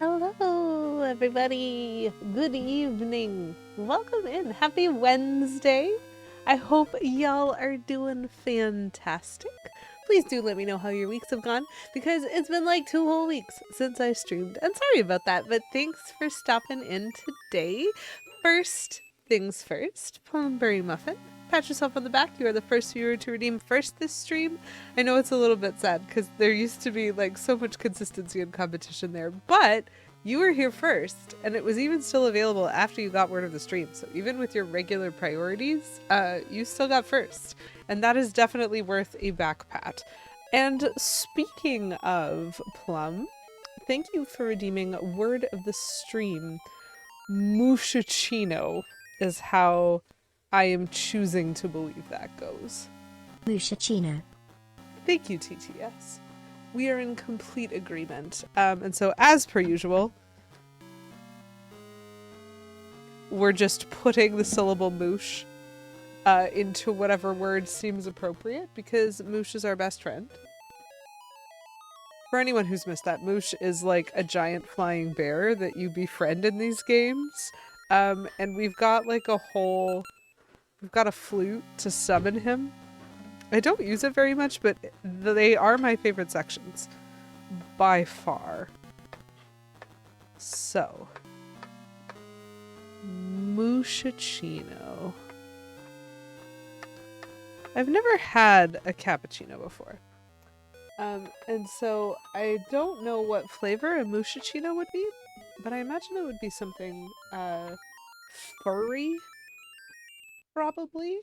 Hello, everybody. Good evening. Welcome in. Happy Wednesday. I hope y'all are doing fantastic. Please do let me know how your weeks have gone because it's been like 2 whole weeks since I streamed. And sorry about that, but thanks for stopping in today. First things first, Plumberry Muffin. Pat yourself on the back. You are the first viewer to redeem first this stream. I know it's a little bit sad because there used to be like so much consistency and competition there, but you were here first, and it was even still available after you got word of the stream. So even with your regular priorities, you still got first, and that is definitely worth a back pat. And speaking of Plum, thank you for redeeming word of the stream. Mushachino is how I am choosing to believe that goes. Mushachino. Thank you, TTS. We are in complete agreement. And so, as per usual, we're just putting the syllable moosh into whatever word seems appropriate because moosh is our best friend. For anyone who's missed that, moosh is like a giant flying bear that you befriend in these games. And we've got like we've got a flute to summon him. I don't use it very much, but they are my favorite sections. By far. So. Mushachino. I've never had a cappuccino before. And so I don't know what flavor a mushachino would be, but I imagine it would be something furry, probably.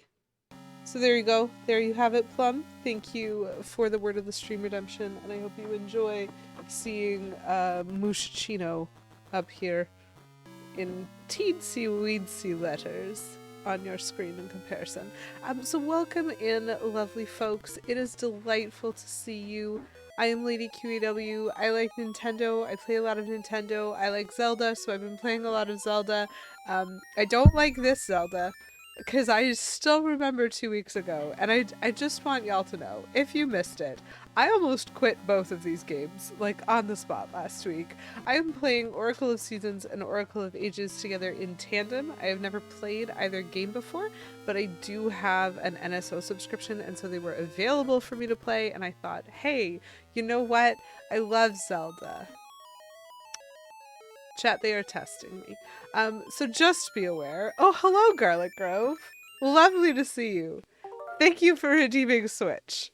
So there you go. There you have it, Plum. Thank you for the word of the stream redemption, and I hope you enjoy seeing mushachino up here in teensy weensy letters on your screen in comparison. So welcome in, lovely folks. It is delightful to see you. I am Lady QEW. I like Nintendo. I play a lot of Nintendo. I like Zelda, so I've been playing a lot of Zelda. I don't like this Zelda, because I still remember 2 weeks ago, and I just want y'all to know, if you missed it, I almost quit both of these games, like on the spot last week. I am playing Oracle of Seasons and Oracle of Ages together in tandem. I have never played either game before, but I do have an NSO subscription, and so they were available for me to play, and I thought, hey, you know what? I love Zelda. Chat, they are testing me. So just be aware. Oh, hello, Garlic Grove. Lovely to see you. Thank you for redeeming Switch.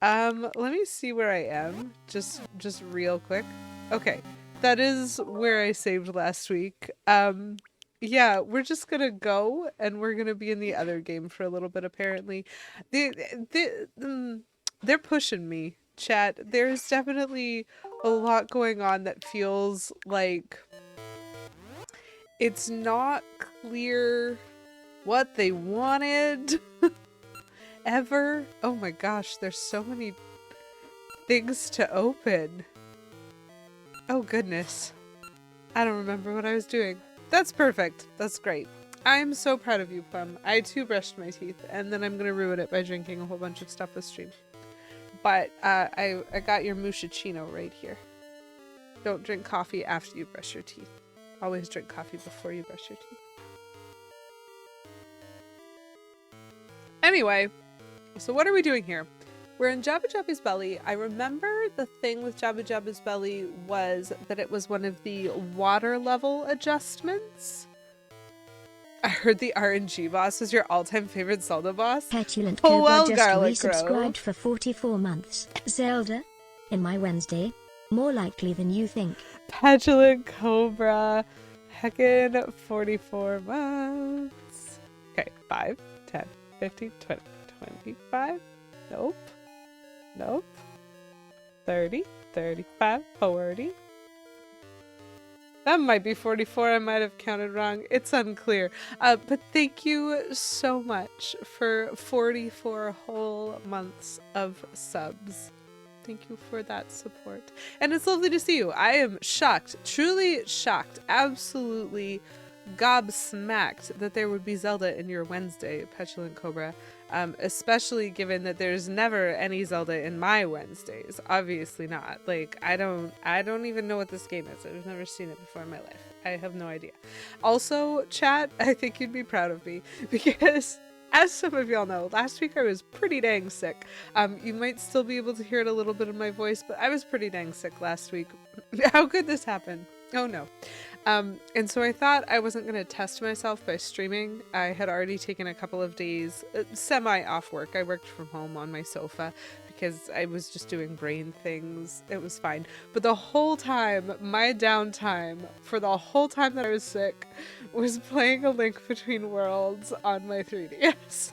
Let me see where I am. Just real quick. Okay, that is where I saved last week. Yeah, we're just gonna go, and we're gonna be in the other game for a little bit, apparently. They're pushing me, chat. There's definitely a lot going on that feels like it's not clear what they wanted ever. Oh my gosh, there's so many things to open. Oh goodness. I don't remember what I was doing. That's perfect. That's great. I'm so proud of you, Plum. I too brushed my teeth, and then I'm gonna ruin it by drinking a whole bunch of stuff with stream. But I got your mushachino right here. Don't drink coffee after you brush your teeth. Always drink coffee before you brush your teeth. Anyway, so what are we doing here? We're in Jabu-Jabu's belly. I remember the thing with Jabu-Jabu's belly was that it was one of the water level adjustments. I heard the RNG boss was your all-time favorite Zelda boss. Petulant Oh Cobra well, just Garlic resubscribed Grove. for 44 months. Zelda? In my Wednesday? More likely than you think. Petulant Cobra. Heckin' 44 months. Okay, 5, 10, 15, 20, 25. Nope. Nope. 30, 35, 40. That might be 44. I might have counted wrong. It's unclear. But thank you so much for 44 whole months of subs. Thank you for that support. And it's lovely to see you. I am shocked, truly shocked, absolutely gobsmacked that there would be Zelda in your Wednesday, Petulant Cobra. Especially given that there's never any Zelda in my Wednesdays. Obviously not. Like, I don't even know what this game is. I've never seen it before in my life. I have no idea. Also, chat, I think you'd be proud of me because, as some of y'all know, last week I was pretty dang sick. You might still be able to hear it a little bit in my voice, but I was pretty dang sick last week. How could this happen? Oh no. And so I thought I wasn't going to test myself by streaming. I had already taken a couple of days semi off work. I worked from home on my sofa because I was just doing brain things. It was fine. But the whole time, my downtime for the whole time that I was sick was playing A Link Between Worlds on my 3DS.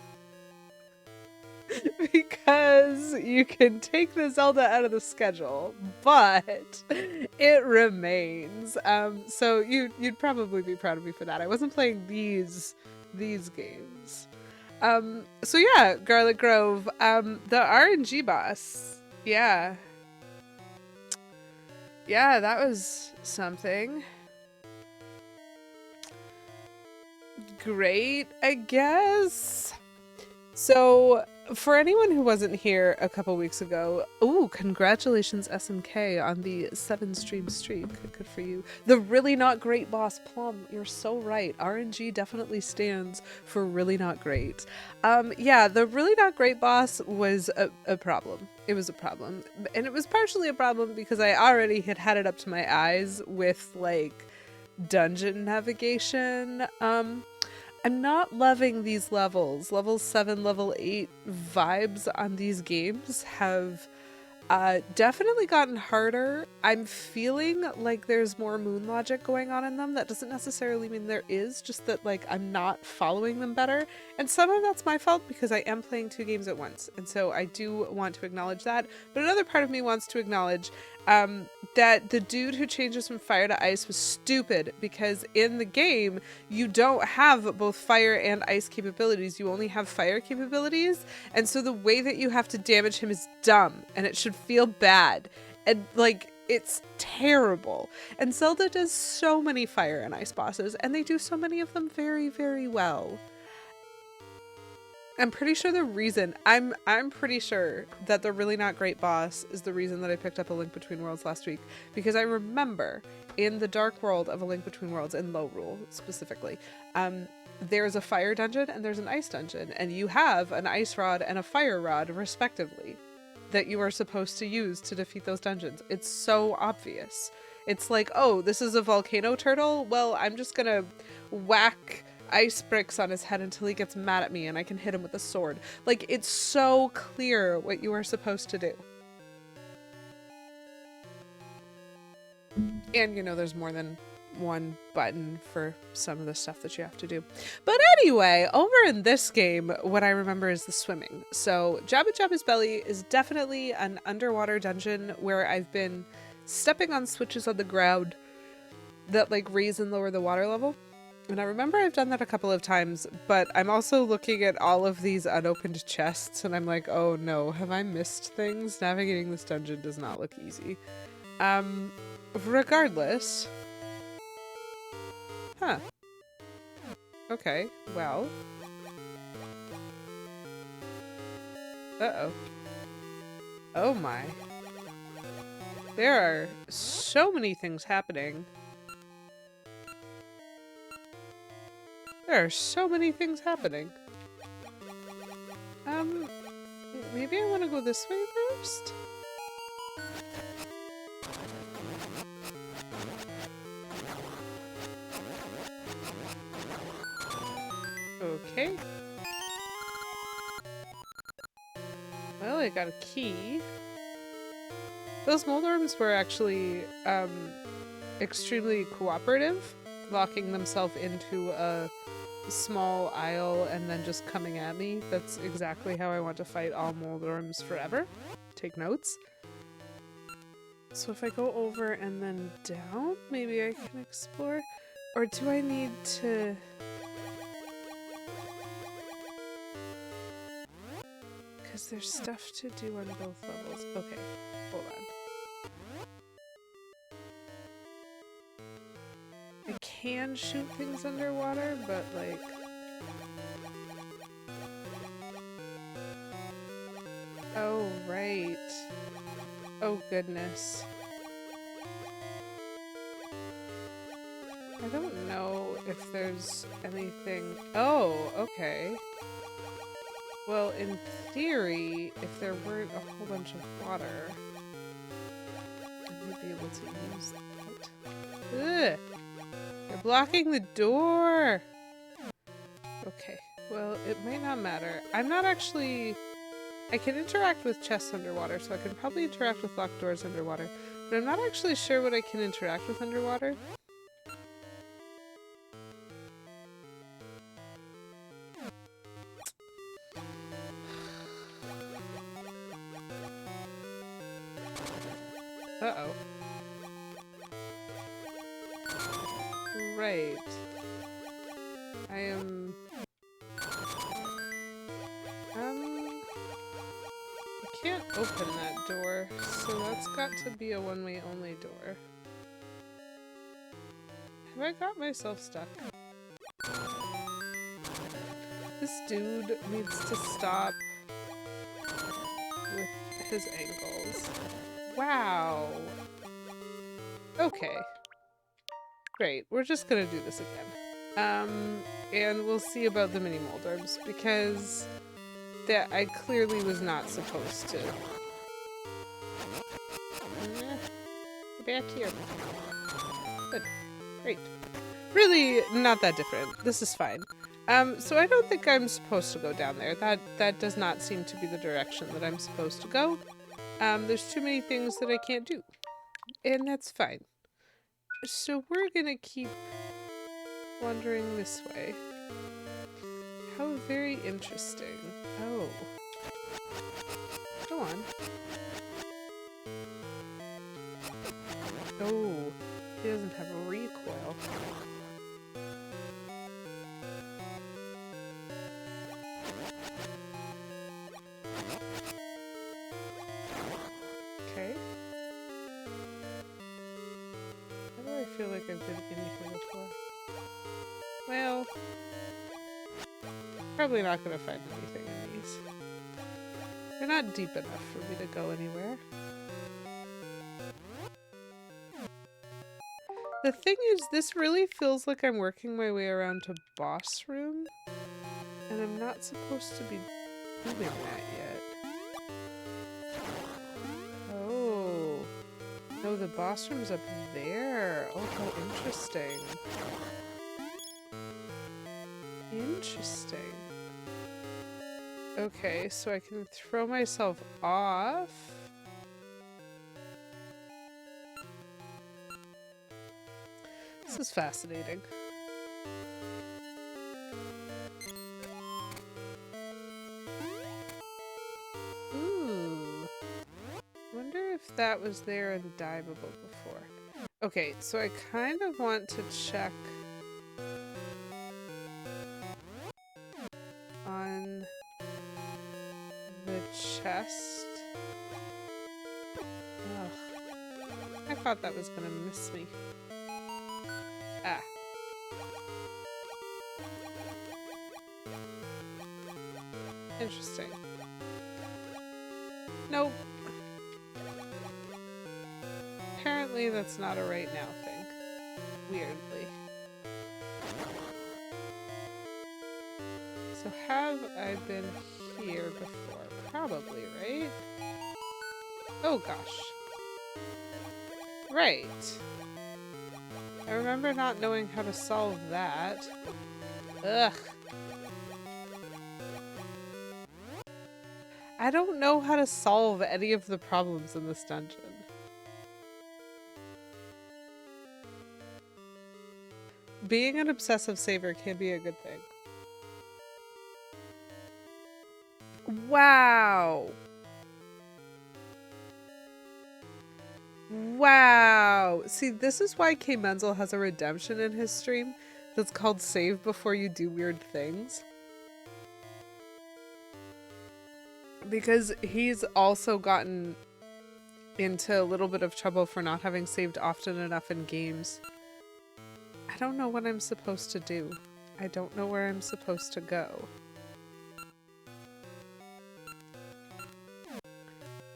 Because you can take the Zelda out of the schedule, but it remains. So you'd probably be proud of me for that. I wasn't playing these games. So yeah, Garlic Grove, the RNG boss. Yeah. Yeah, that was something. Great, I guess. So, for anyone who wasn't here a couple weeks ago, ooh, congratulations SMK on the 7-stream streak. Good for you. The really not great boss Plum. You're so right. RNG definitely stands for really not great. Yeah, the really not great boss was a problem. It was a problem. And it was partially a problem because I already had it up to my eyes with like dungeon navigation. I'm not loving these levels. Level 7, level 8 vibes on these games have definitely gotten harder. I'm feeling like there's more moon logic going on in them. That doesn't necessarily mean there is, just that like I'm not following them better. And some of that's my fault because I am playing 2 games at once. And so I do want to acknowledge that. But another part of me wants to acknowledge that the dude who changes from fire to ice was stupid because in the game you don't have both fire and ice capabilities. You only have fire capabilities, and so the way that you have to damage him is dumb and it should feel bad, and like it's terrible. And Zelda does so many fire and ice bosses, and they do so many of them very, very well. I'm pretty sure the reason I'm pretty sure that the really not great boss is the reason that I picked up A Link Between Worlds last week, because I remember in the dark world of A Link Between Worlds, in Low Rule specifically, there's a fire dungeon and there's an ice dungeon, and you have an ice rod and a fire rod respectively that you are supposed to use to defeat those dungeons. It's so obvious. It's like, oh, this is a volcano turtle? Well, I'm just gonna whack ice bricks on his head until he gets mad at me and I can hit him with a sword. Like, it's so clear what you are supposed to do. And you know, there's more than one button for some of the stuff that you have to do. But anyway, over in this game, what I remember is the swimming. So Jabu-Jabu's Belly is definitely an underwater dungeon where I've been stepping on switches on the ground that like raise and lower the water level. And I remember I've done that a couple of times, but I'm also looking at all of these unopened chests and I'm like, oh no, have I missed things? Navigating this dungeon does not look easy. Regardless. Huh. Okay, well. Uh-oh. Oh my. There are so many things happening. There are so many things happening. Maybe I want to go this way first? Okay. Well, I got a key. Those moldworms were actually, extremely cooperative, locking themselves into a small aisle and then just coming at me. That's exactly how I want to fight all moldworms forever. Take notes. So if I go over and then down, maybe I can explore? Or do I need to... Because there's stuff to do on both levels. Okay, hold on. I can shoot things underwater, but like... right. Oh, goodness. I don't know if there's anything... Oh, okay. Well, in theory, if there weren't a whole bunch of water, I might be able to use that. Ugh! You're blocking the door! Okay, well, it may not matter. I'm not actually... I can interact with chests underwater, so I can probably interact with locked doors underwater, but I'm not actually sure what I can interact with underwater. Uh-oh. Right. I am... I can't open that door, so that's got to be a one-way only door. Have I got myself stuck? This dude needs to stop with his ankles. Wow. Okay. Great. We're just gonna do this again. And we'll see about the mini Moldorms, because that I clearly was not supposed to. Get back here. Good. Great. Really not that different. This is fine. So I don't think I'm supposed to go down there. That does not seem to be the direction that I'm supposed to go. There's too many things that I can't do. And that's fine. So we're gonna keep wandering this way. How very interesting. Oh. Go on. Oh, he doesn't have a recoil. Okay. Why do I feel like I've been in here before? Well, probably not gonna find anything in these. They're not deep enough for me to go anywhere. The thing is, this really feels like I'm working my way around to boss room, and I'm not supposed to be doing that yet. Oh. No, the boss room's up there. Oh, how interesting. Interesting. Okay, so I can throw myself off. This is fascinating. Ooh. Wonder if that was there and diveable before. Okay, so I kind of want to check on the chest. Ugh. I thought that was gonna miss me. Ah. Interesting. Nope. Apparently that's not a right now thing. Weirdly. So have I been here before? Probably, right? Oh gosh. Right. I remember not knowing how to solve that. Ugh. I don't know how to solve any of the problems in this dungeon. Being an obsessive saver can be a good thing. Wow. Wow. See, this is why K. Menzel has a redemption in his stream that's called Save Before You Do Weird Things. Because he's also gotten into a little bit of trouble for not having saved often enough in games. I don't know what I'm supposed to do. I don't know where I'm supposed to go.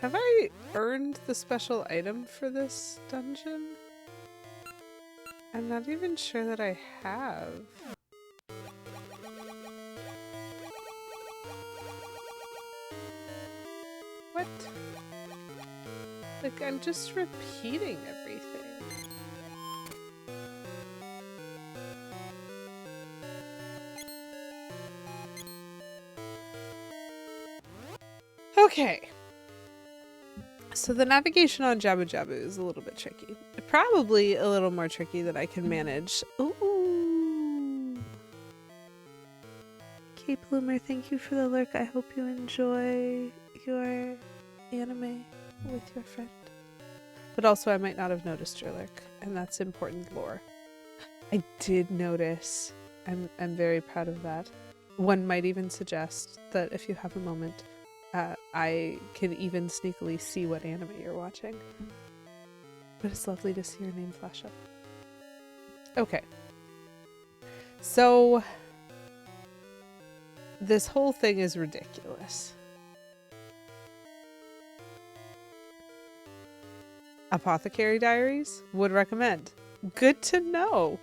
Have I earned the special item for this dungeon? I'm not even sure that I have. What? Like, I'm just repeating everything. Okay. So the navigation on Jabu-Jabu is a little bit tricky. Probably a little more tricky than I can manage. Ooh. Kate Bloomer, thank you for the lurk. I hope you enjoy your anime with your friend. But also I might not have noticed your lurk, and that's important lore. I did notice. I'm very proud of that. One might even suggest that if you have a moment, I can even sneakily see what anime you're watching. But it's lovely to see your name flash up. Okay. So, this whole thing is ridiculous. Apothecary Diaries? Would recommend. Good to know.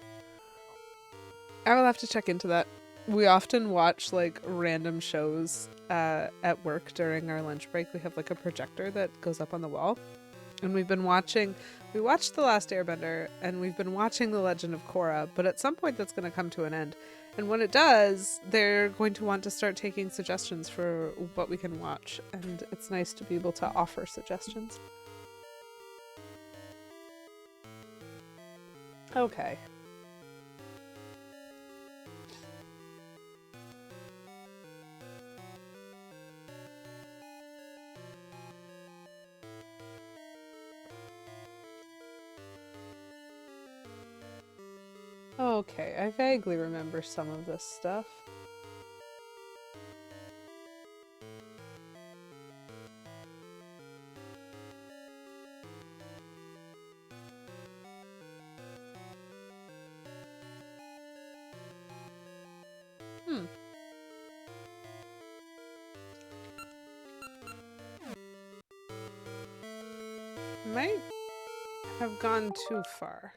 I will have to check into that. We often watch like random shows at work during our lunch break. We have like a projector that goes up on the wall. And we watched The Last Airbender and we've been watching The Legend of Korra, but at some point that's going to come to an end. And when it does, they're going to want to start taking suggestions for what we can watch. And it's nice to be able to offer suggestions. Okay. Okay, I vaguely remember some of this stuff. Might have gone too far.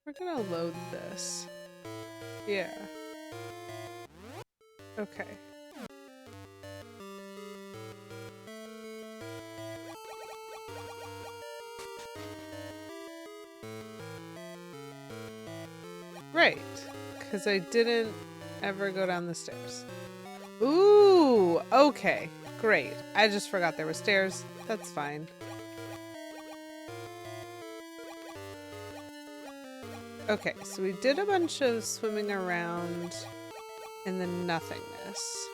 We're gonna load this. Yeah. Okay. Right. Because I didn't ever go down the stairs. Ooh! Okay. Great. I just forgot there were stairs. That's fine. Okay, so we did a bunch of swimming around in the nothingness.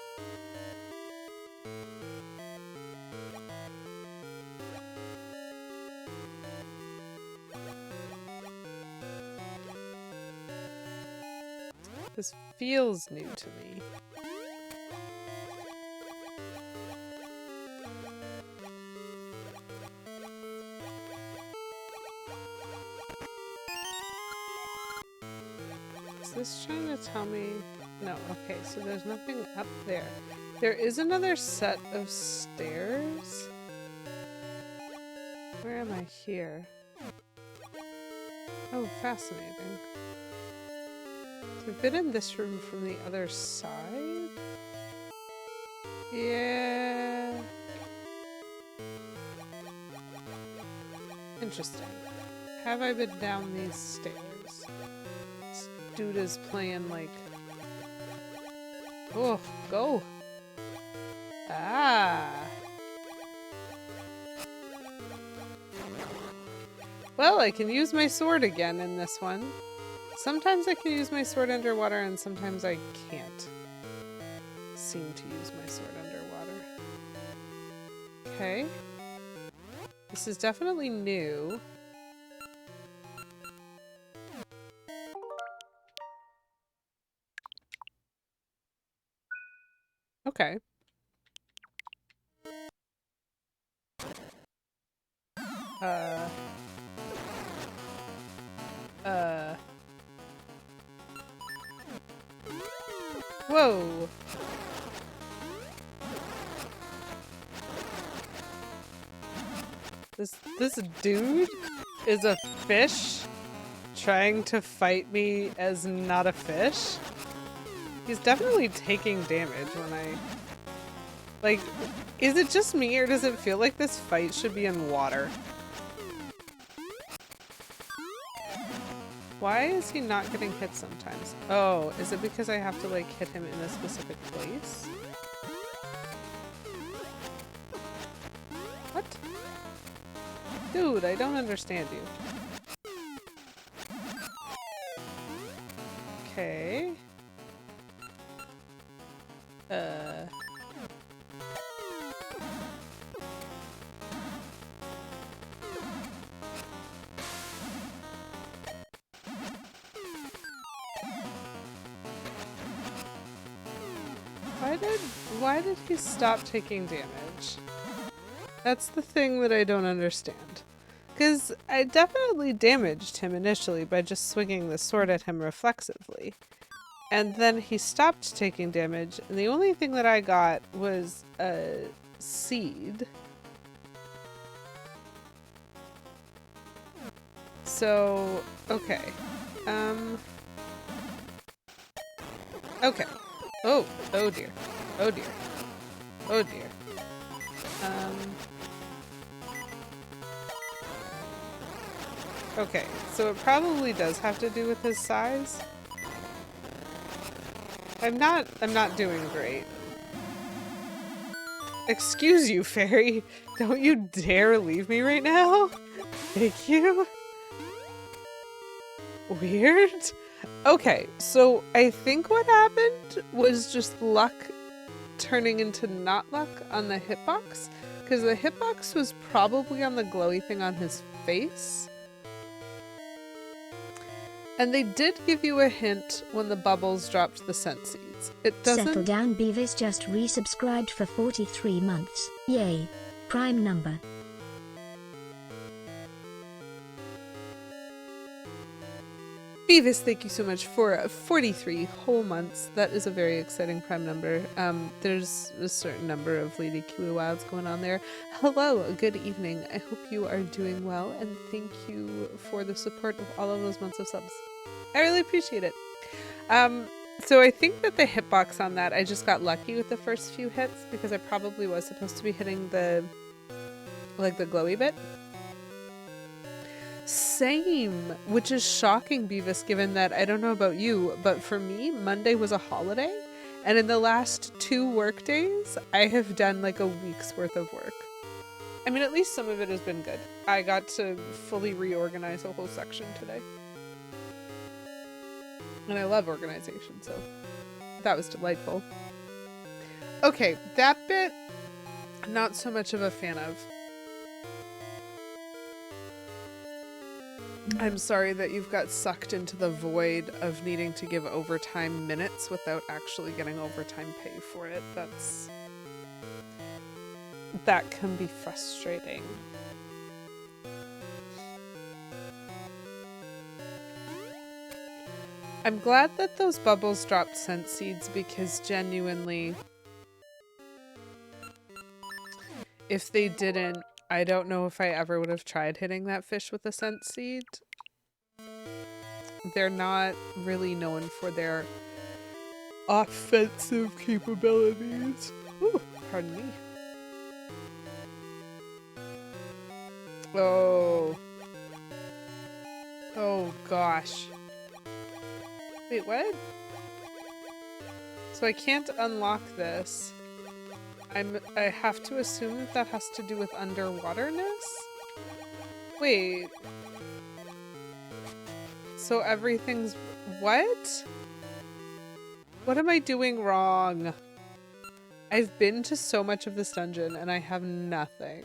This feels new to me. Is this trying to tell me? No, okay, so there's nothing up there. There is another set of stairs. Where am I here? Oh, fascinating. So we've been in this room from the other side? Yeah. Interesting. Have I been down these stairs? Dude is playing like, oh, go. Ah. Well, I can use my sword again in this one. Sometimes I can use my sword underwater and sometimes I can't seem to use my sword underwater. Okay. This is definitely new. Okay. Whoa. This dude is a fish trying to fight me as not a fish. He's definitely taking damage when I... Like, is it just me or does it feel like this fight should be in water? Why is he not getting hit sometimes? Oh, is it because I have to like hit him in a specific place? What? Dude, I don't understand you. Okay. Why did he stop taking damage? That's the thing that I don't understand. Because I definitely damaged him initially by just swinging the sword at him reflexively. And then he stopped taking damage, and the only thing that I got was a seed. So, okay. Okay. Oh dear. Oh dear. Oh dear. Okay, so it probably does have to do with his size. I'm not doing great. Excuse you, fairy. Don't you dare leave me right now. Thank you. Weird. Okay, so I think what happened was just luck turning into not luck on the hitbox, because the hitbox was probably on the glowy thing on his face. And they did give you a hint when the bubbles dropped the scent seeds. It doesn't... Settle down, Beavis just resubscribed for 43 months. Yay. Prime number. Beavis, thank you so much for 43 whole months. That is a very exciting prime number. There's a certain number of Lady Kiwi Wilds going on there. Hello, good evening. I hope you are doing well, and thank you for the support of all of those months of subs. I really appreciate it. So I think that the hitbox on that, I just got lucky with the first few hits because I probably was supposed to be hitting the glowy bit. Same, which is shocking, Beavis, given that I don't know about you, but for me, Monday was a holiday, and in the last 2 work days, I have done like a week's worth of work. I mean, at least some of it has been good. I got to fully reorganize a whole section today. And I love organization, so that was delightful. Okay, that bit, not so much of a fan of. I'm sorry that you've got sucked into the void of needing to give overtime minutes without actually getting overtime pay for it. That can be frustrating. I'm glad that those bubbles dropped scent seeds because genuinely, if they didn't, I don't know if I ever would have tried hitting that fish with a scent seed. They're not really known for their offensive capabilities. Ooh, pardon me. Oh. Oh gosh. Wait, what? So I can't unlock this. I have to assume that that has to do with underwaterness? Wait. So everything's... What? What am I doing wrong? I've been to so much of this dungeon and I have nothing.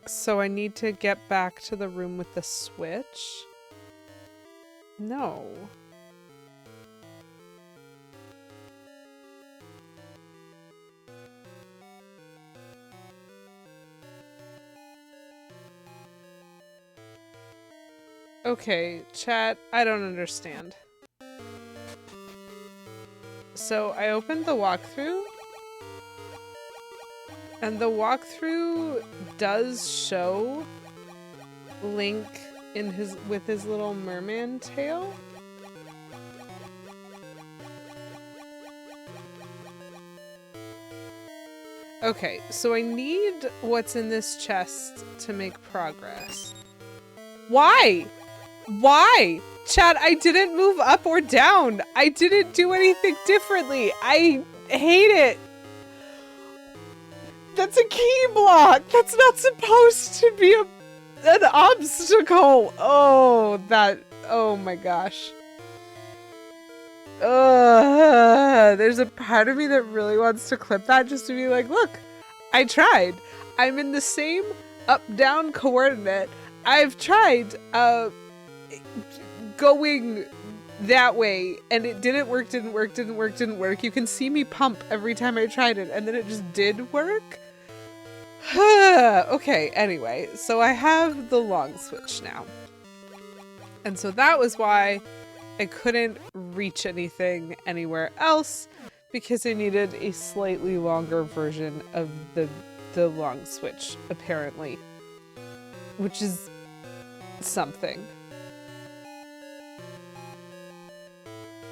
So I need to get back to the room with the switch? No. Okay, chat, I don't understand. So I opened the walkthrough, and the walkthrough does show Link in with his little merman tail. Okay, so I need what's in this chest to make progress. Why? Why? Chad, I didn't move up or down. I didn't do anything differently. I hate it. That's a key block. That's not supposed to be an obstacle. Oh, my gosh. There's a part of me that really wants to clip that just to be like, look, I tried. I'm in the same up-down coordinate. I've tried going that way, and it didn't work. You can see me pump every time I tried it, and then it just did work. Okay, anyway, so I have the long switch now. And so that was why I couldn't reach anything anywhere else, because I needed a slightly longer version of the long switch, apparently. Which is something.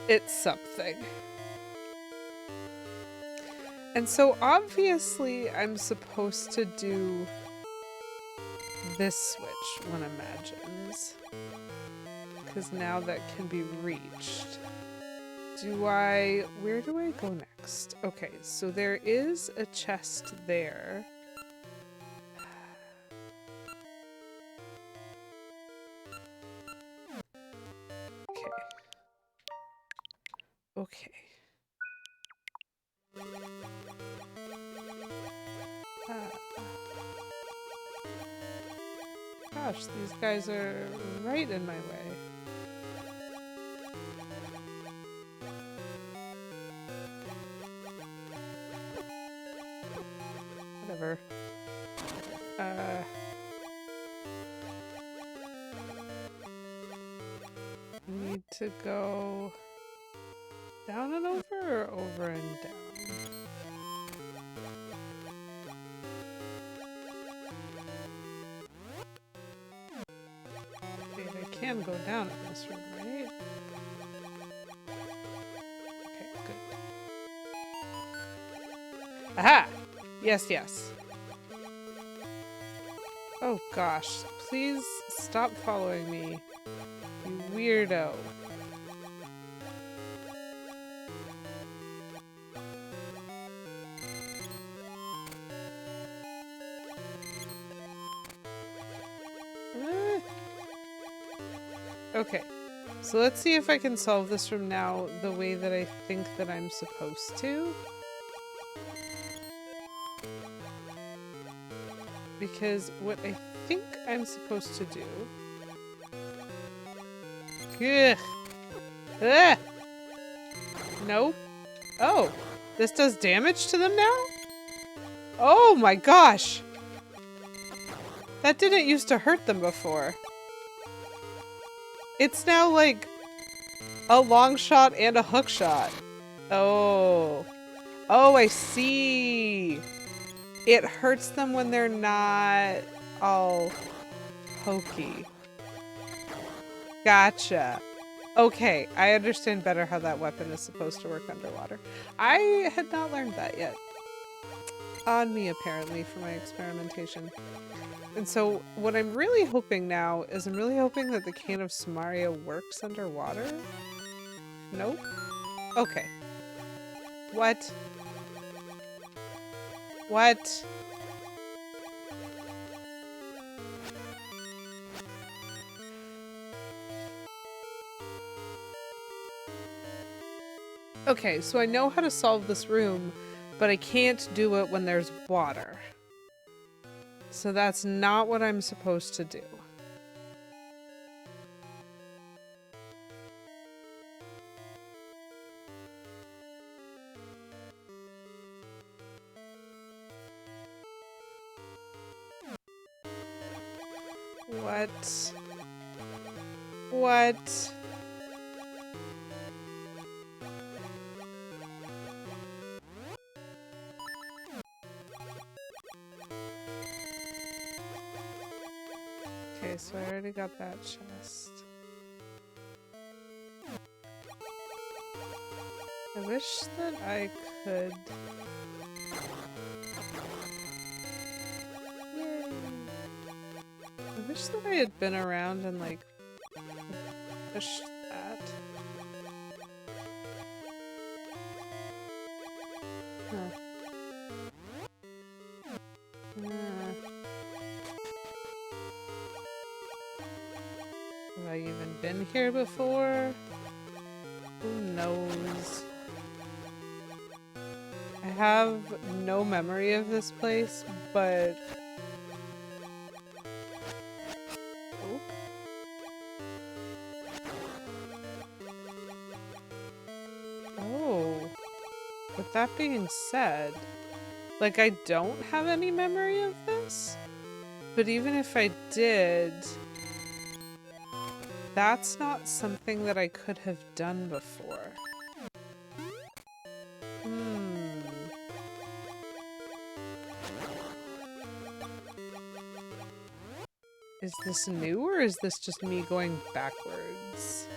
It's something. And so obviously I'm supposed to do this switch, one imagines. Because now that can be reached. Where do I go next? Okay, so there is a chest there. Okay. Gosh, these guys are right in my way. Whatever. Need to go down and over or over and down? Wait, I can go down in this room, right? Okay, good. Aha! Yes, yes. Oh gosh, please stop following me, you weirdo. Okay, so let's see if I can solve this from now the way that I think that I'm supposed to. Because what I think I'm supposed to do... Ugh. Ugh. Nope. Oh, this does damage to them now? Oh my gosh! That didn't used to hurt them before. It's now like a long shot and a hook shot. Oh. Oh, I see. It hurts them when they're not all pokey. Gotcha. Okay, I understand better how that weapon is supposed to work underwater. I had not learned that yet. On me, apparently, for my experimentation. And so what I'm really hoping now is I'm really hoping that the can of Samaria works underwater. Nope. Okay. What? What? Okay, so I know how to solve this room, but I can't do it when there's water. So that's not what I'm supposed to do. What? What? Okay, so I already got that chest. I wish that I could... Yay! I wish that I had been around and, like, pushed that. Huh. Have I even been here before? Who knows? I have no memory of this place, but... Oh. Oh. With that being said, like, I don't have any memory of this, but even if I did, that's not something that I could have done before. Is this new, or is this just me going backwards?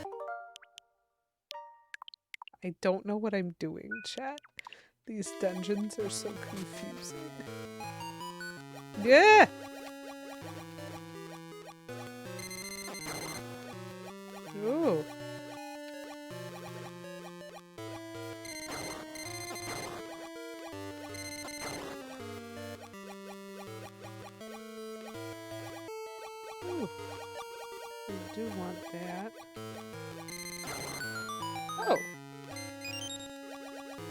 I don't know what I'm doing, chat. These dungeons are so confusing. Yeah! Ooh. Ooh. I do want that. Oh.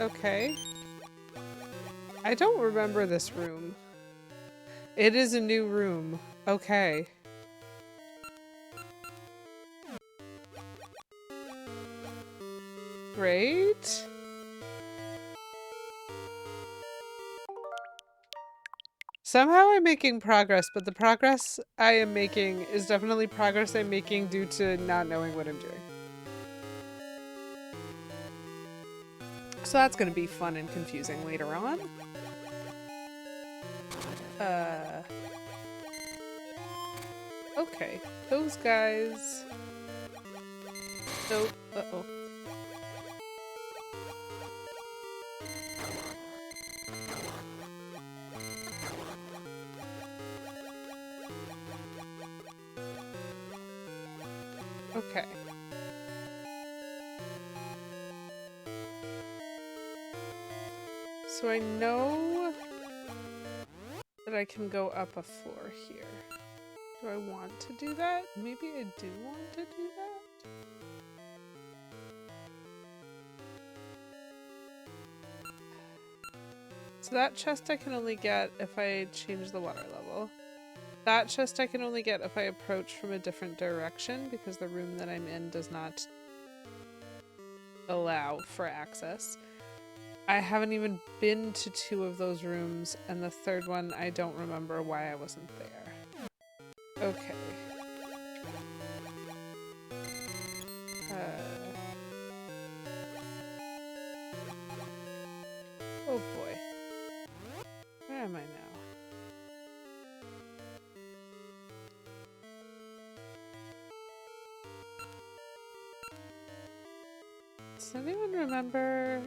Okay. I don't remember this room. It is a new room. Okay. Great. Somehow I'm making progress, but the progress I am making is definitely progress I'm making due to not knowing what I'm doing. So that's going to be fun and confusing later on. Okay. Those guys... Nope. Uh-oh. Okay. So I know that I can go up a floor here. Do I want to do that? Maybe I do want to do that? So that chest I can only get if I change the water level. That chest I can only get if I approach from a different direction because the room that I'm in does not allow for access. I haven't even been to 2 of those rooms, and the 3rd one I don't remember why I wasn't there. Okay. Oh boy. Where am I now? Does anyone remember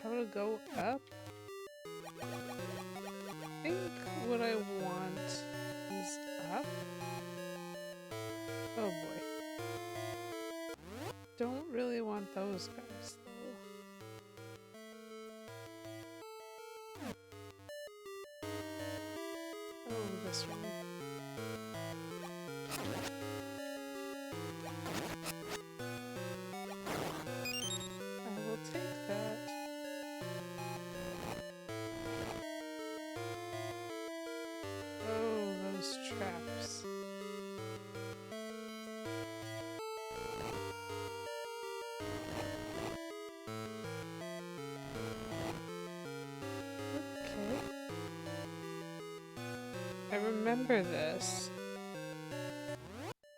how to go up? I think what I want is up. Oh boy. Don't really want those guys though. Oh, this one. I will take that. Oh, those traps. Okay. I remember this.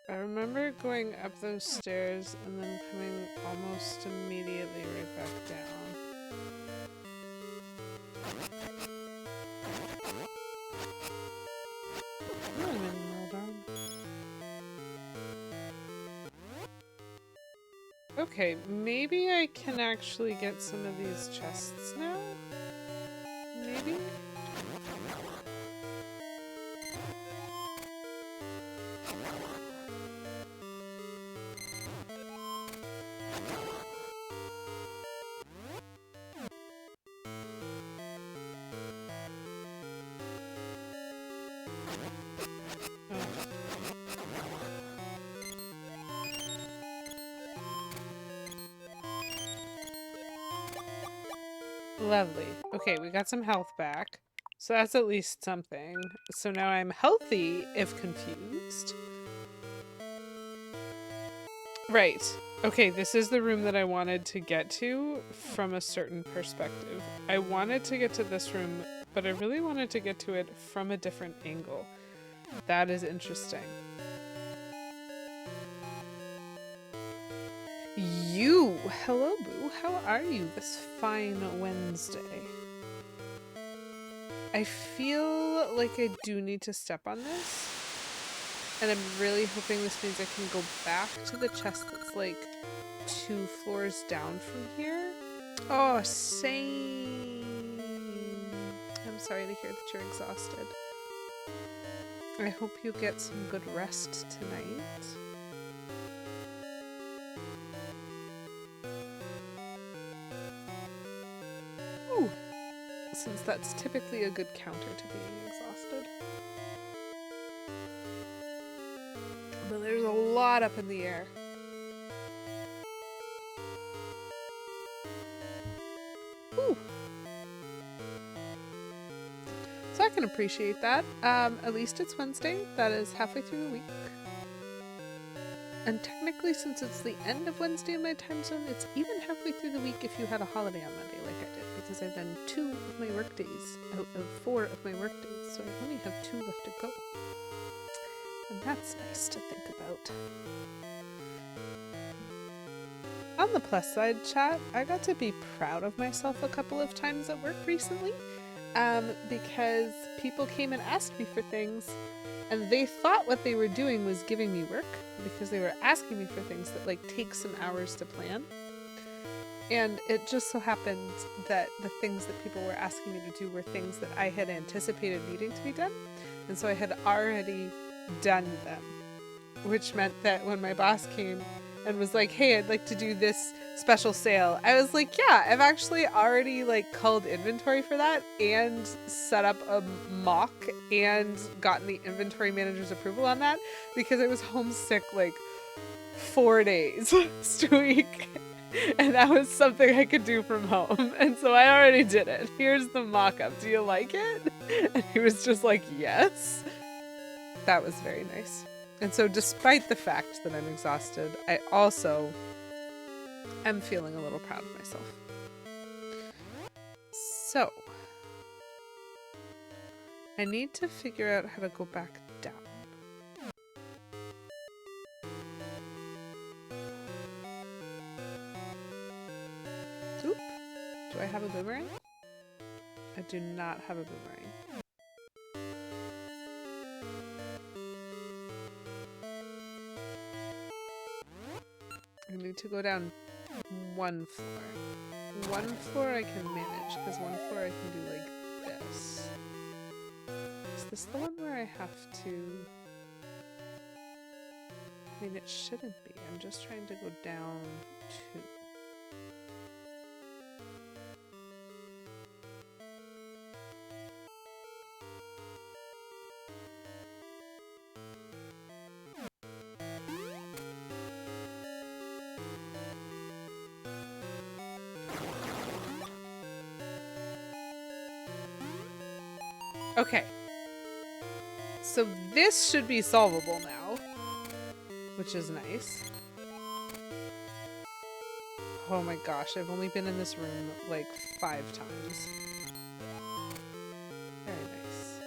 I remember going up those stairs and then coming almost immediately right back down. I'm in Okay, maybe I can actually get some of these chests now? Maybe? Lovely. Okay, we got some health back. So that's at least something. So now I'm healthy, if confused. Right. Okay, this is the room that I wanted to get to from a certain perspective. I wanted to get to this room, but I really wanted to get to it from a different angle. That is interesting. You! Hello, Boo. How are you this fine Wednesday? I feel like I do need to step on this. And I'm really hoping this means I can go back to the chest that's like 2 floors down from here. Oh, same. I'm sorry to hear that you're exhausted. I hope you get some good rest tonight. Ooh, since that's typically a good counter to being exhausted. But there's a lot up in the air. Ooh. So I can appreciate that. At least it's Wednesday. That is halfway through the week. And technically, since it's the end of Wednesday in my time zone, it's even halfway through the week if you had a holiday on Monday like I did, because I've done 2 of my work days out of 4 of my work days, so I only have 2 left to go. And that's nice to think about. On the plus side, chat, I got to be proud of myself a couple of times at work recently, because people came and asked me for things, and they thought what they were doing was giving me work, because they were asking me for things that like take some hours to plan. And it just so happened that the things that people were asking me to do were things that I had anticipated needing to be done, and so I had already done them, which meant that when my boss came and was like, hey, I'd like to do this special sale, I was like, yeah, I've actually already like culled inventory for that and set up a mock and gotten the inventory manager's approval on that, because I was homesick like 4 days last week. And that was something I could do from home. And so I already did it. Here's the mock-up. Do you like it? And he was just like, yes. That was very nice. And so despite the fact that I'm exhausted, I also am feeling a little proud of myself. So I need to figure out how to go back down. Oop. Do I have a boomerang? I do not have a boomerang. I need to go down 1 floor. 1 floor I can manage, because 1 floor I can do like this. Is this the one where I have to... I mean, it shouldn't be. I'm just trying to go down 2. Okay. So this should be solvable now, which is nice. Oh my gosh, I've only been in this room like 5 times. Very nice.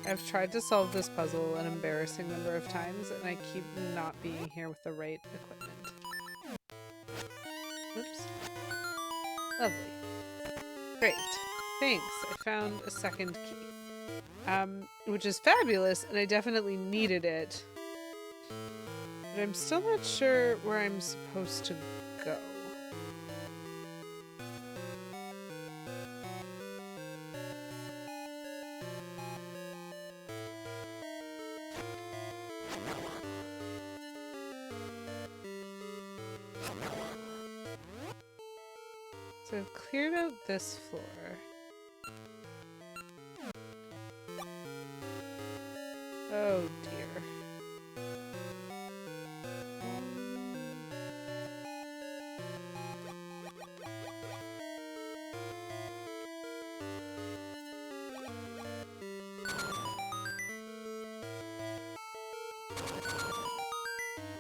I've tried to solve this puzzle an embarrassing number of times, and I keep not being here with the right equipment. Oops. Lovely. Great. Thanks. I found a second key. Which is fabulous, and I definitely needed it But I'm still not sure where I'm supposed to go. So I've cleared out this floor. Oh dear.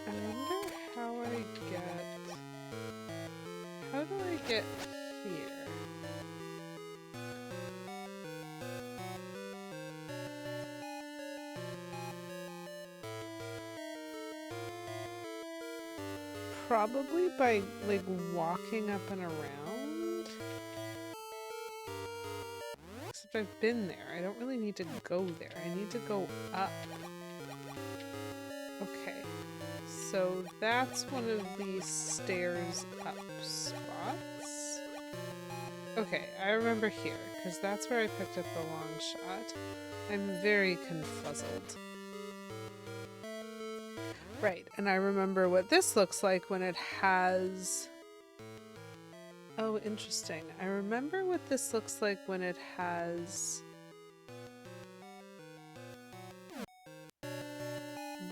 I wonder how I get... How do I get here? Probably by, like, walking up and around? Except I've been there. I don't really need to go there. I need to go up. Okay. So that's one of the stairs up spots. Okay, I remember here, because that's where I picked up the long shot. I'm very confuzzled. Right, and I remember what this looks like when it has... Oh, interesting. I remember what this looks like when it has...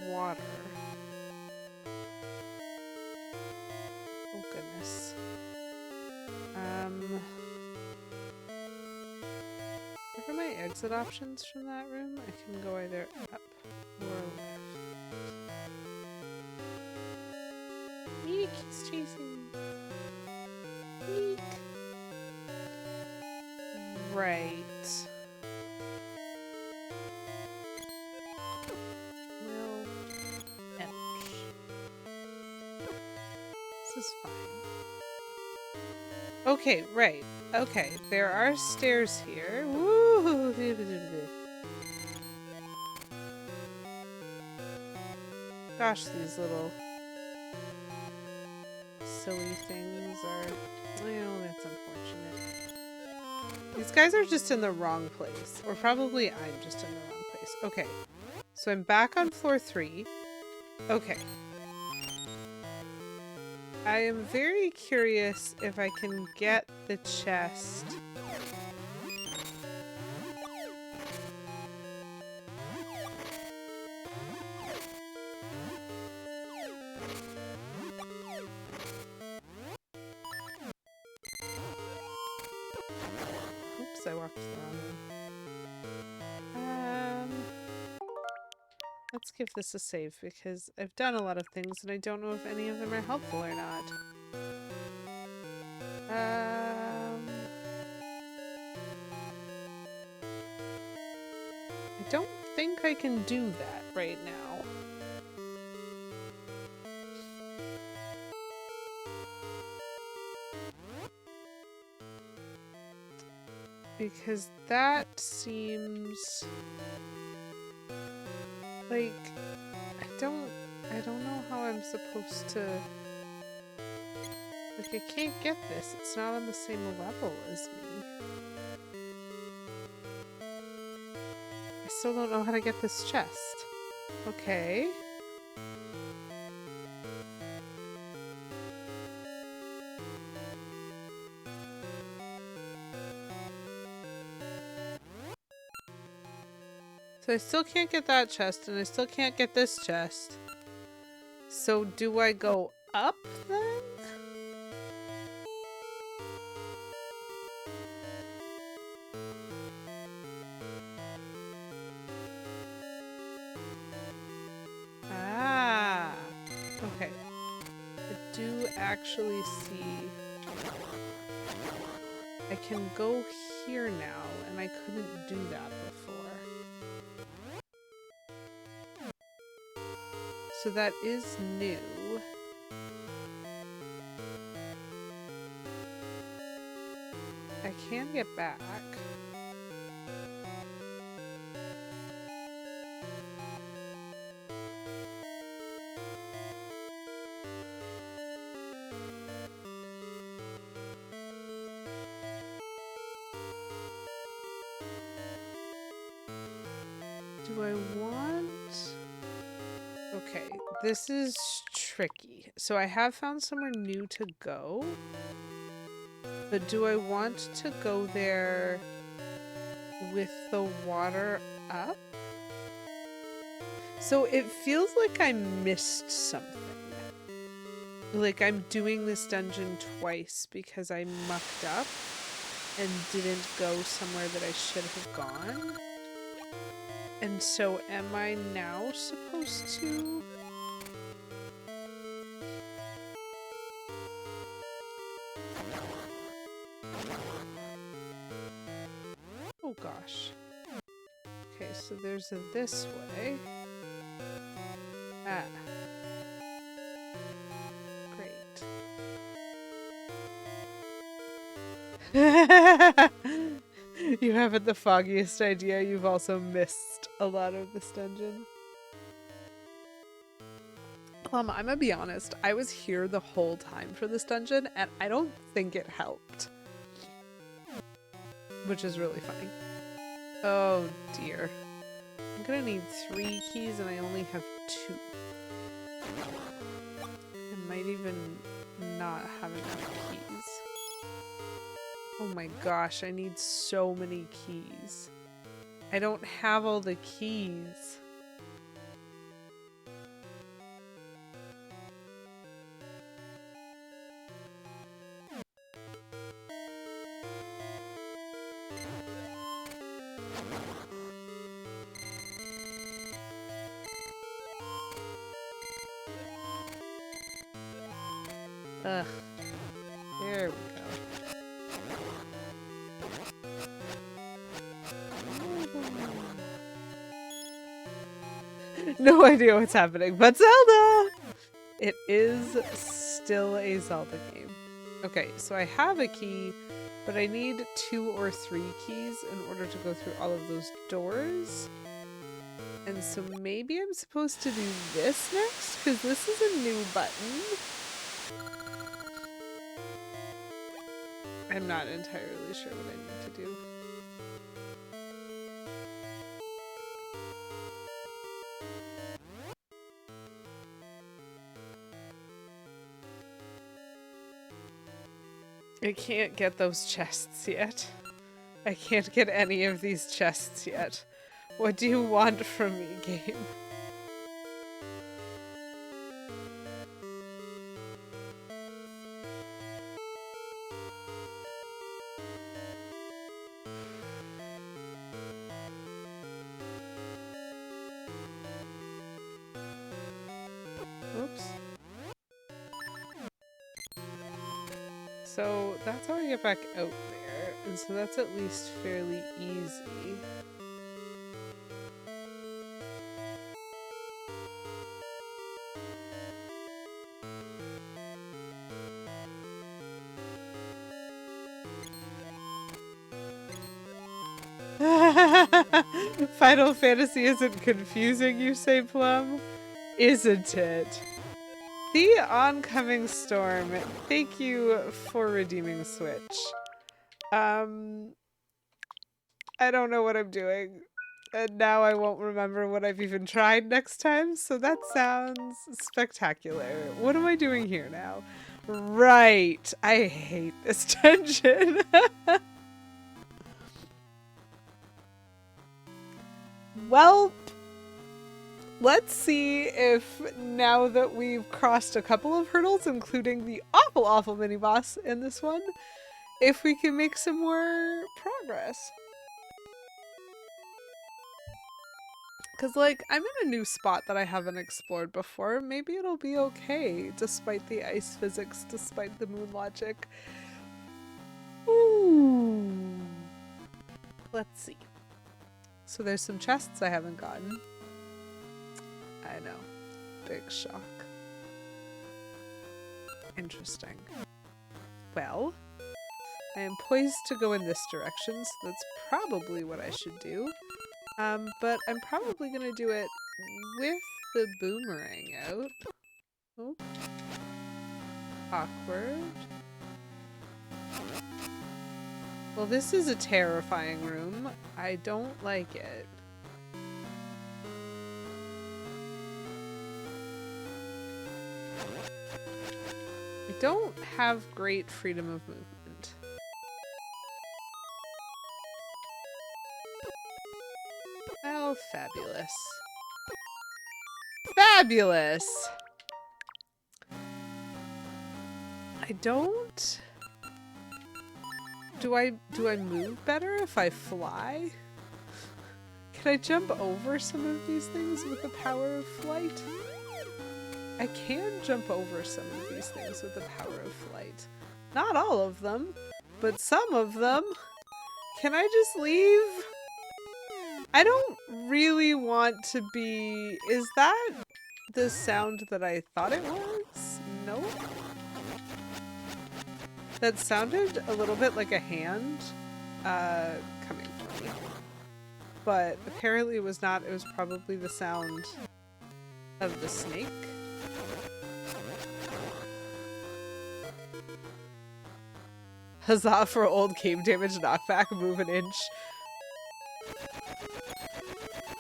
water. Oh, goodness. What are my exit options from that room? I can go either up or left. Eek, he's chasing me. Eek. Right. Well, ouch. This is fine. Okay, right. Okay, there are stairs here. Woo! Gosh, these little silly things are... Well, that's unfortunate. These guys are just in the wrong place. Or probably I'm just in the wrong place. Okay, so I'm back on floor 3. Okay. I am very curious if I can get the chest. Oops, I walked the wrong way. Let's give this a save because I've done a lot of things and I don't know if any of them are helpful or not. I don't think I can do that right now. Because that seems like I don't know how I'm supposed to, like, I can't get this. It's not on the same level as me. I still don't know how to get this chest. Okay. So I still can't get that chest, and I still can't get this chest. So do I go up then? Ah, okay. I do actually see... I can go here now, and I couldn't do that before. So that is new. I can get back. Do I want... Okay, this is tricky. So I have found somewhere new to go. But do I want to go there with the water up? So it feels like I missed something. Like I'm doing this dungeon twice because I mucked up and didn't go somewhere that I should have gone. And so am I now supposed to... Oh gosh. Okay, so there's a this way. Ah. Great. You haven't the foggiest idea. You've also missed a lot of this dungeon. I'm gonna be honest. I was here the whole time for this dungeon, and I don't think it helped. Which is really funny. Oh dear. I'm gonna need 3 keys, and I only have 2. I might even not have enough keys. Oh my gosh, I need so many keys. I don't have all the keys. Ugh. There we go. No idea what's happening, but Zelda! It is still a Zelda game. Okay, so I have a key, but I need 2 or 3 keys in order to go through all of those doors. And so maybe I'm supposed to do this next, because this is a new button. I'm not entirely sure what I need to do. I can't get those chests yet. I can't get any of these chests yet. What do you want from me, game? Oops. So that's how I get back out there, and so that's at least fairly easy. Final Fantasy isn't confusing, you say, Plum? Isn't it? The oncoming storm. Thank you for redeeming Switch. I don't know what I'm doing. And now I won't remember what I've even tried next time, so that sounds spectacular. What am I doing here now? Right. I hate this dungeon. Well, let's see if now that we've crossed a couple of hurdles, including the awful mini-boss in this one, if we can make some more progress. Because, like, I'm in a new spot that I haven't explored before. Maybe it'll be okay, despite the ice physics, despite the moon logic. Ooh. Let's see. So there's some chests I haven't gotten. I know. Big shock. Interesting. Well, I am poised to go in this direction, so that's probably what I should do. But I'm probably gonna do it with the boomerang out. Oh. Awkward. Well, this is a terrifying room. I don't like it. I don't have great freedom of movement. Well, fabulous. Fabulous! I don't... Do I move better if I fly? Can I jump over some of these things with the power of flight? I can jump over some of these things with the power of flight. Not all of them, but some of them. Can I just leave? I don't really want to be... Is that the sound that I thought it was? Nope. That sounded a little bit like a hand coming from me. But apparently it was not. It was probably the sound of the snake. Huzzah for old game damage knockback, move an inch.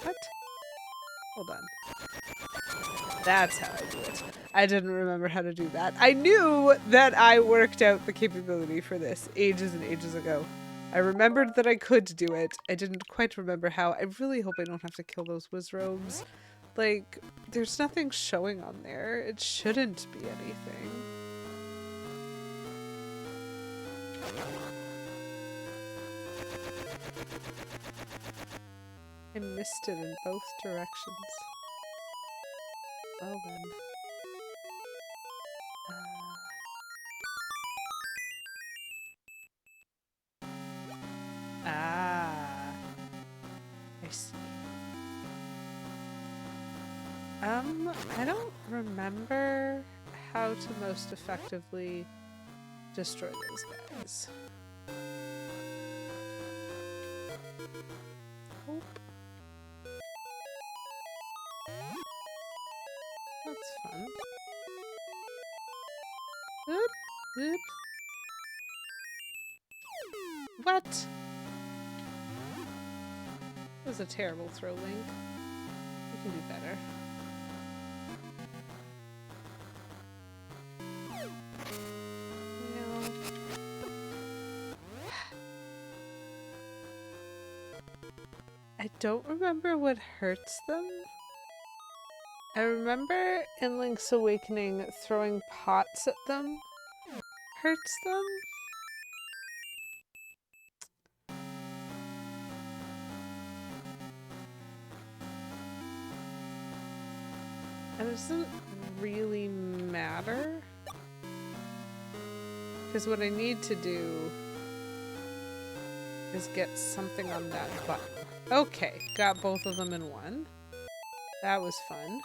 What? Hold on. That's how I do it. I didn't remember how to do that. I knew that I worked out the capability for this ages and ages ago. I remembered that I could do it. I didn't quite remember how. I really hope I don't have to kill those Wizrobes. Like, there's nothing showing on there. It shouldn't be anything. I missed it in both directions. Well then. Ah. I see. I don't remember how to most effectively destroy those guys. Hope. That's fun. Oop, oop. What? That was a terrible throw, Link. You can do better. No. I don't remember what hurts them. I remember in Link's Awakening throwing pots at them hurts them. And it doesn't really matter. Because what I need to do is get something on that button. Okay, got both of them in one. That was fun.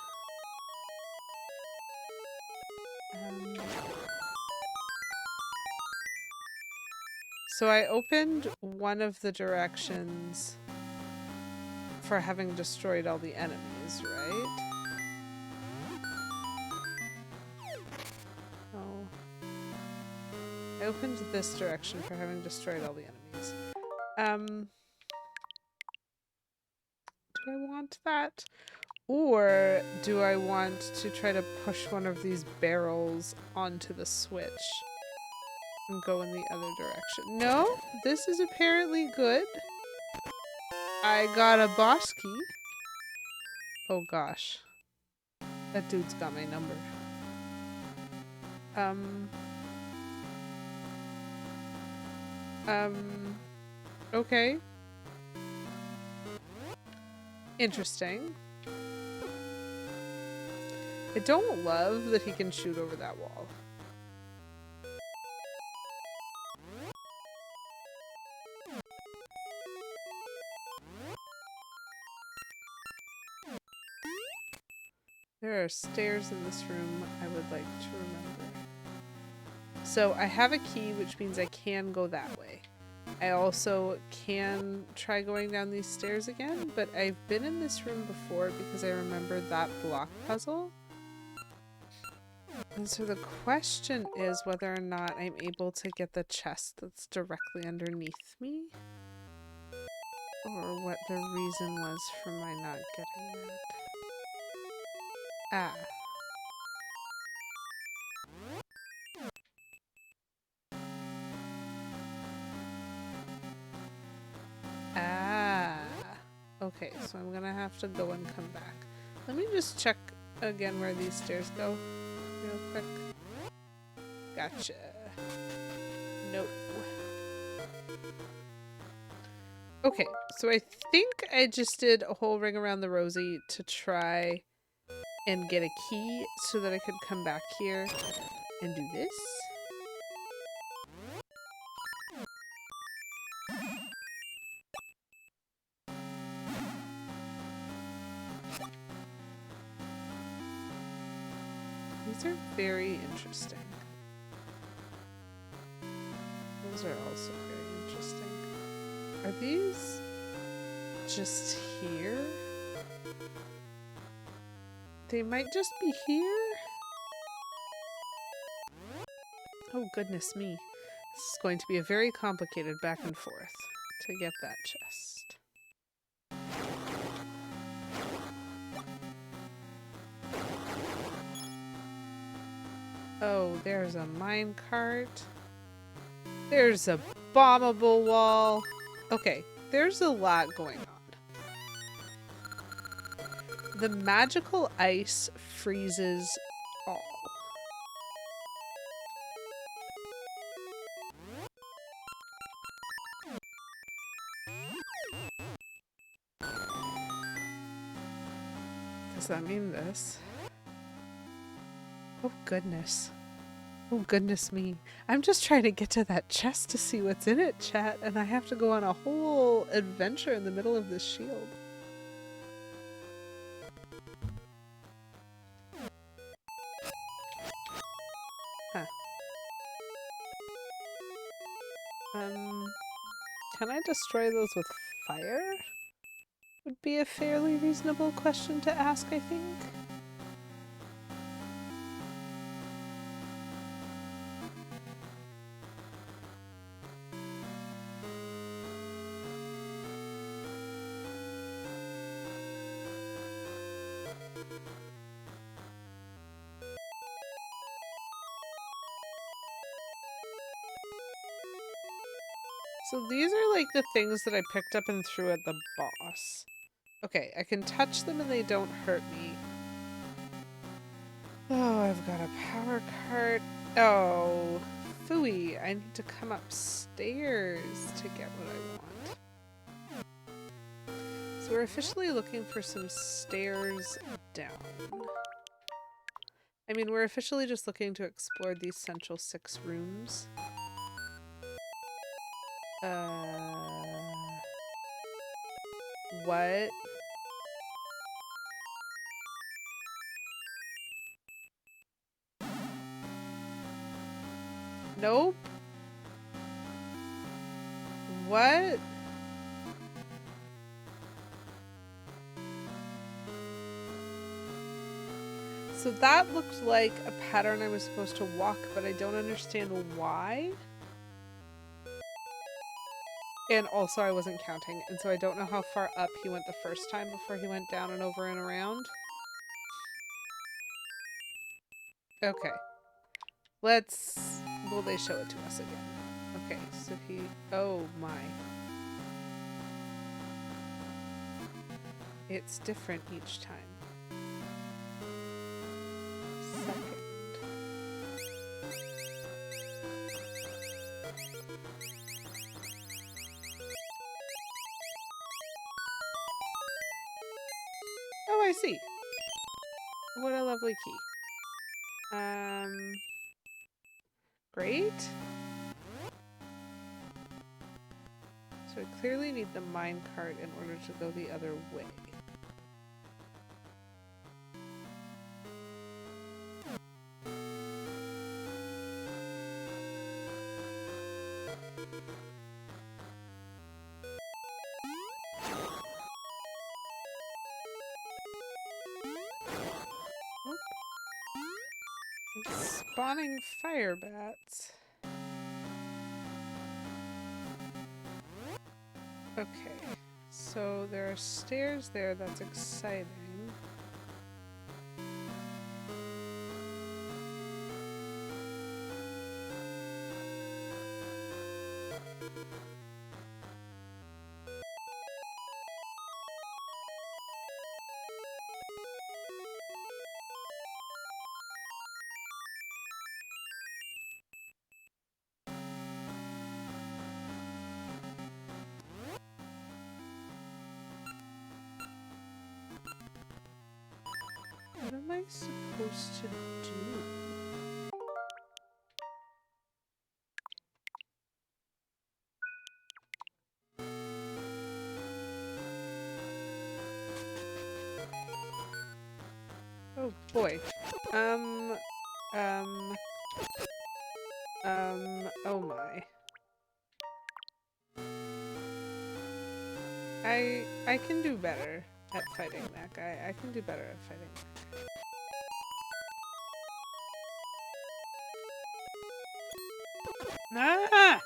So I opened one of the directions for having destroyed all the enemies, right? Oh. I opened this direction for having destroyed all the enemies. Do I want that? Or do I want to try to push one of these barrels onto the switch and go in the other direction? No, this is apparently good. I got a boss key. Oh gosh. That dude's got my number. Okay. Interesting. I don't love that he can shoot over that wall. There are stairs in this room I would like to remember. So I have a key, which means I can go that way. I also can try going down these stairs again, but I've been in this room before because I remembered that block puzzle. And so the question is whether or not I'm able to get the chest that's directly underneath me. Or what the reason was for my not getting that. Ah. Okay, so I'm gonna have to go and come back. Let me just check again where these stairs go real quick. Gotcha. No. Okay, so I think I just did a whole ring around the rosy to try and get a key so that I could come back here and do this. These are very interesting. Those are also very interesting. Are these just here? They might just be here? Oh, goodness me. This is going to be a very complicated back and forth to get that chest. Oh, there's a minecart. There's a bombable wall. Okay, there's a lot going on. The magical ice freezes all. Does that mean this? Oh, goodness. Oh, goodness me. I'm just trying to get to that chest to see what's in it, chat, and I have to go on a whole adventure in the middle of this shield. Huh. Can I destroy those with fire? Would be a fairly reasonable question to ask, I think. So these are like the things that I picked up and threw at the boss. Okay, I can touch them and they don't hurt me. Oh, I've got a power cart. Oh, phooey. I need to come upstairs to get what I want. So we're officially looking for some stairs down. I mean, we're officially just looking to explore these central 6 rooms. What? Nope. What? So that looked like a pattern I was supposed to walk, but I don't understand why. And also I wasn't counting, and so I don't know how far up he went the first time before he went down and over and around. Okay. Will they show it to us again? Okay, so oh my. It's different each time. Second. Oh, I see. What a lovely key. Great. So I clearly need the minecart in order to go the other way. It's spawning fire bats. Okay, so there are stairs there, that's exciting. am I supposed to do? Oh boy. Oh my. I can do better at fighting that guy. I can do better at fighting. Ah!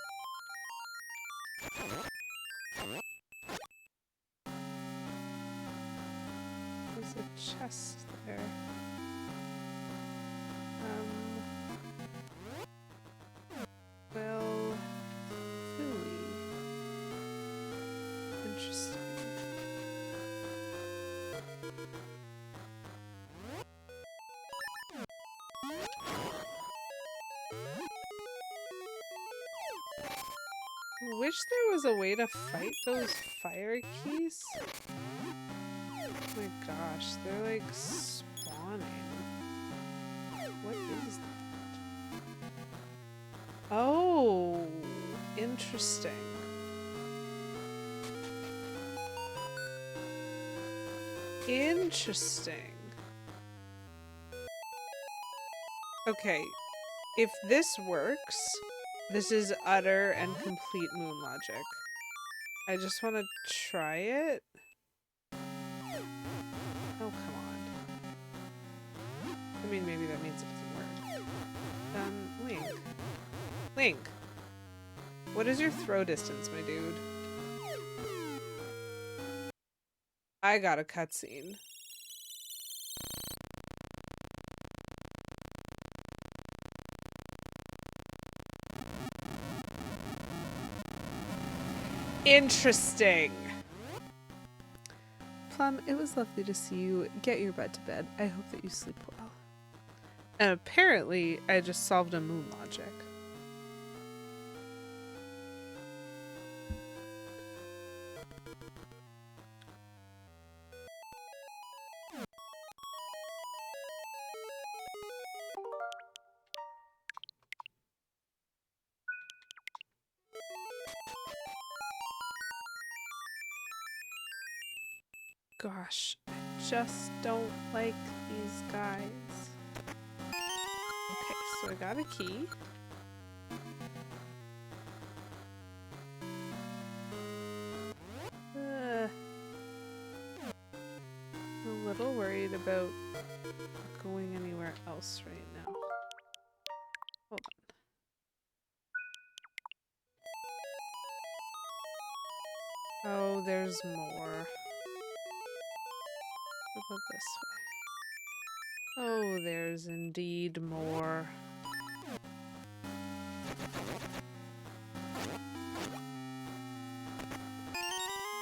There's a chest there. Well, Philly. Interesting. Wish there was a way to fight those fire keys. Oh my gosh, they're like spawning. What is that? Oh, interesting. Interesting. Okay, if this works, this is utter and complete moon logic. I just want to try it. Oh, come on. I mean, maybe that means it doesn't work. Link. Link! What is your throw distance, my dude? I got a cutscene. Interesting. Plum, it was lovely to see you. Get your butt to bed. I hope that you sleep well. And apparently, I just solved a moon logic. Gosh, I just don't like these guys. Okay, so I got a key. I'm a little worried about going anywhere else right now. Hold on. Oh, there's more. What about this way? Oh, there's indeed more.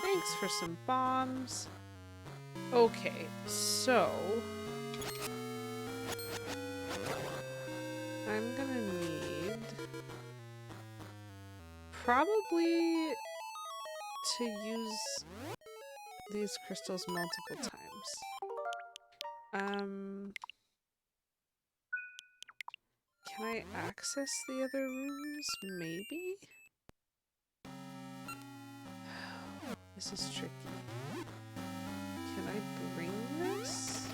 Thanks for some bombs. Okay, so I'm gonna need probably to use these crystals multiple times. Can I access the other rooms? Maybe? This is tricky. Can I bring this?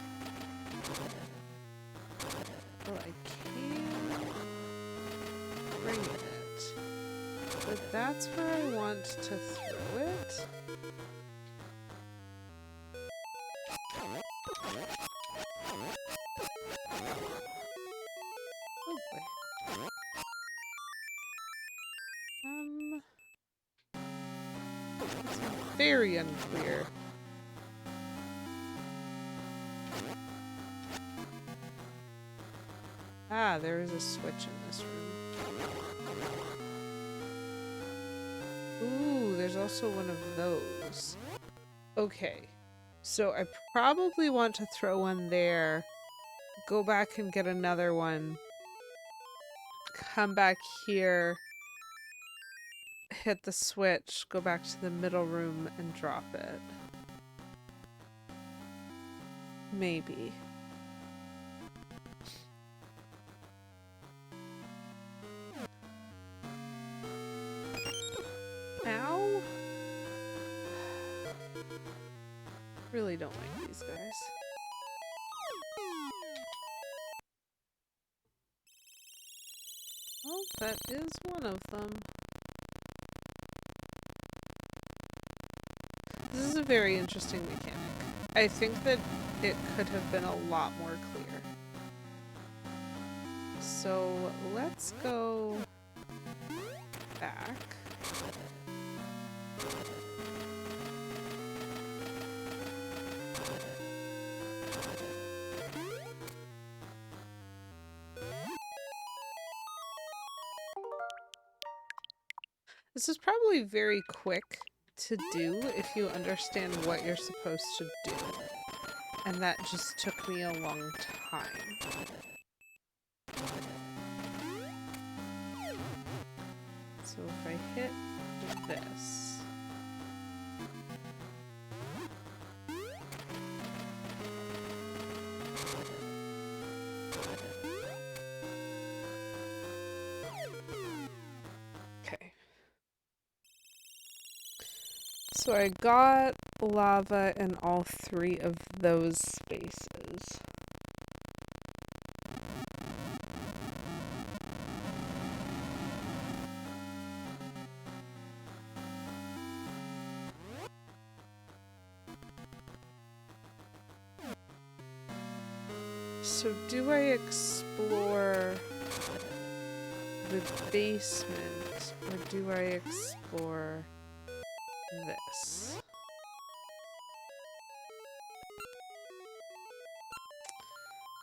Oh, I can bring it. But that's where I want to throw it. Oh boy. It's very unclear. Ah, there is a switch in this room. Ooh, there's also one of those. Okay, so I probably want to throw one there, go back and get another one, come back here, hit the switch, go back to the middle room and drop it. Maybe. really don't like these guys. Well, that is one of them. This is a very interesting mechanic. I think that it could have been a lot more clear. So let's go back. This is probably very quick to do if you understand what you're supposed to do. And that just took me a long time. So if I hit this... Okay. So I got lava in all 3 of those spaces. So do I explore the basement or do I explore this?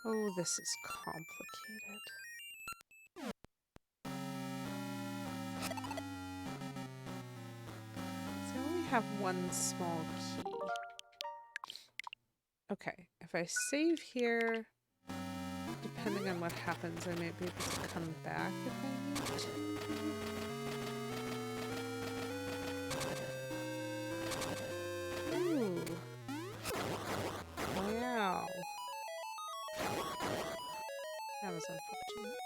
Oh, this is complicated. So I only have one small key. Okay, if I save here, depending on what happens, I might be able to come back if I need to. Ooh. Wow. That was unfortunate.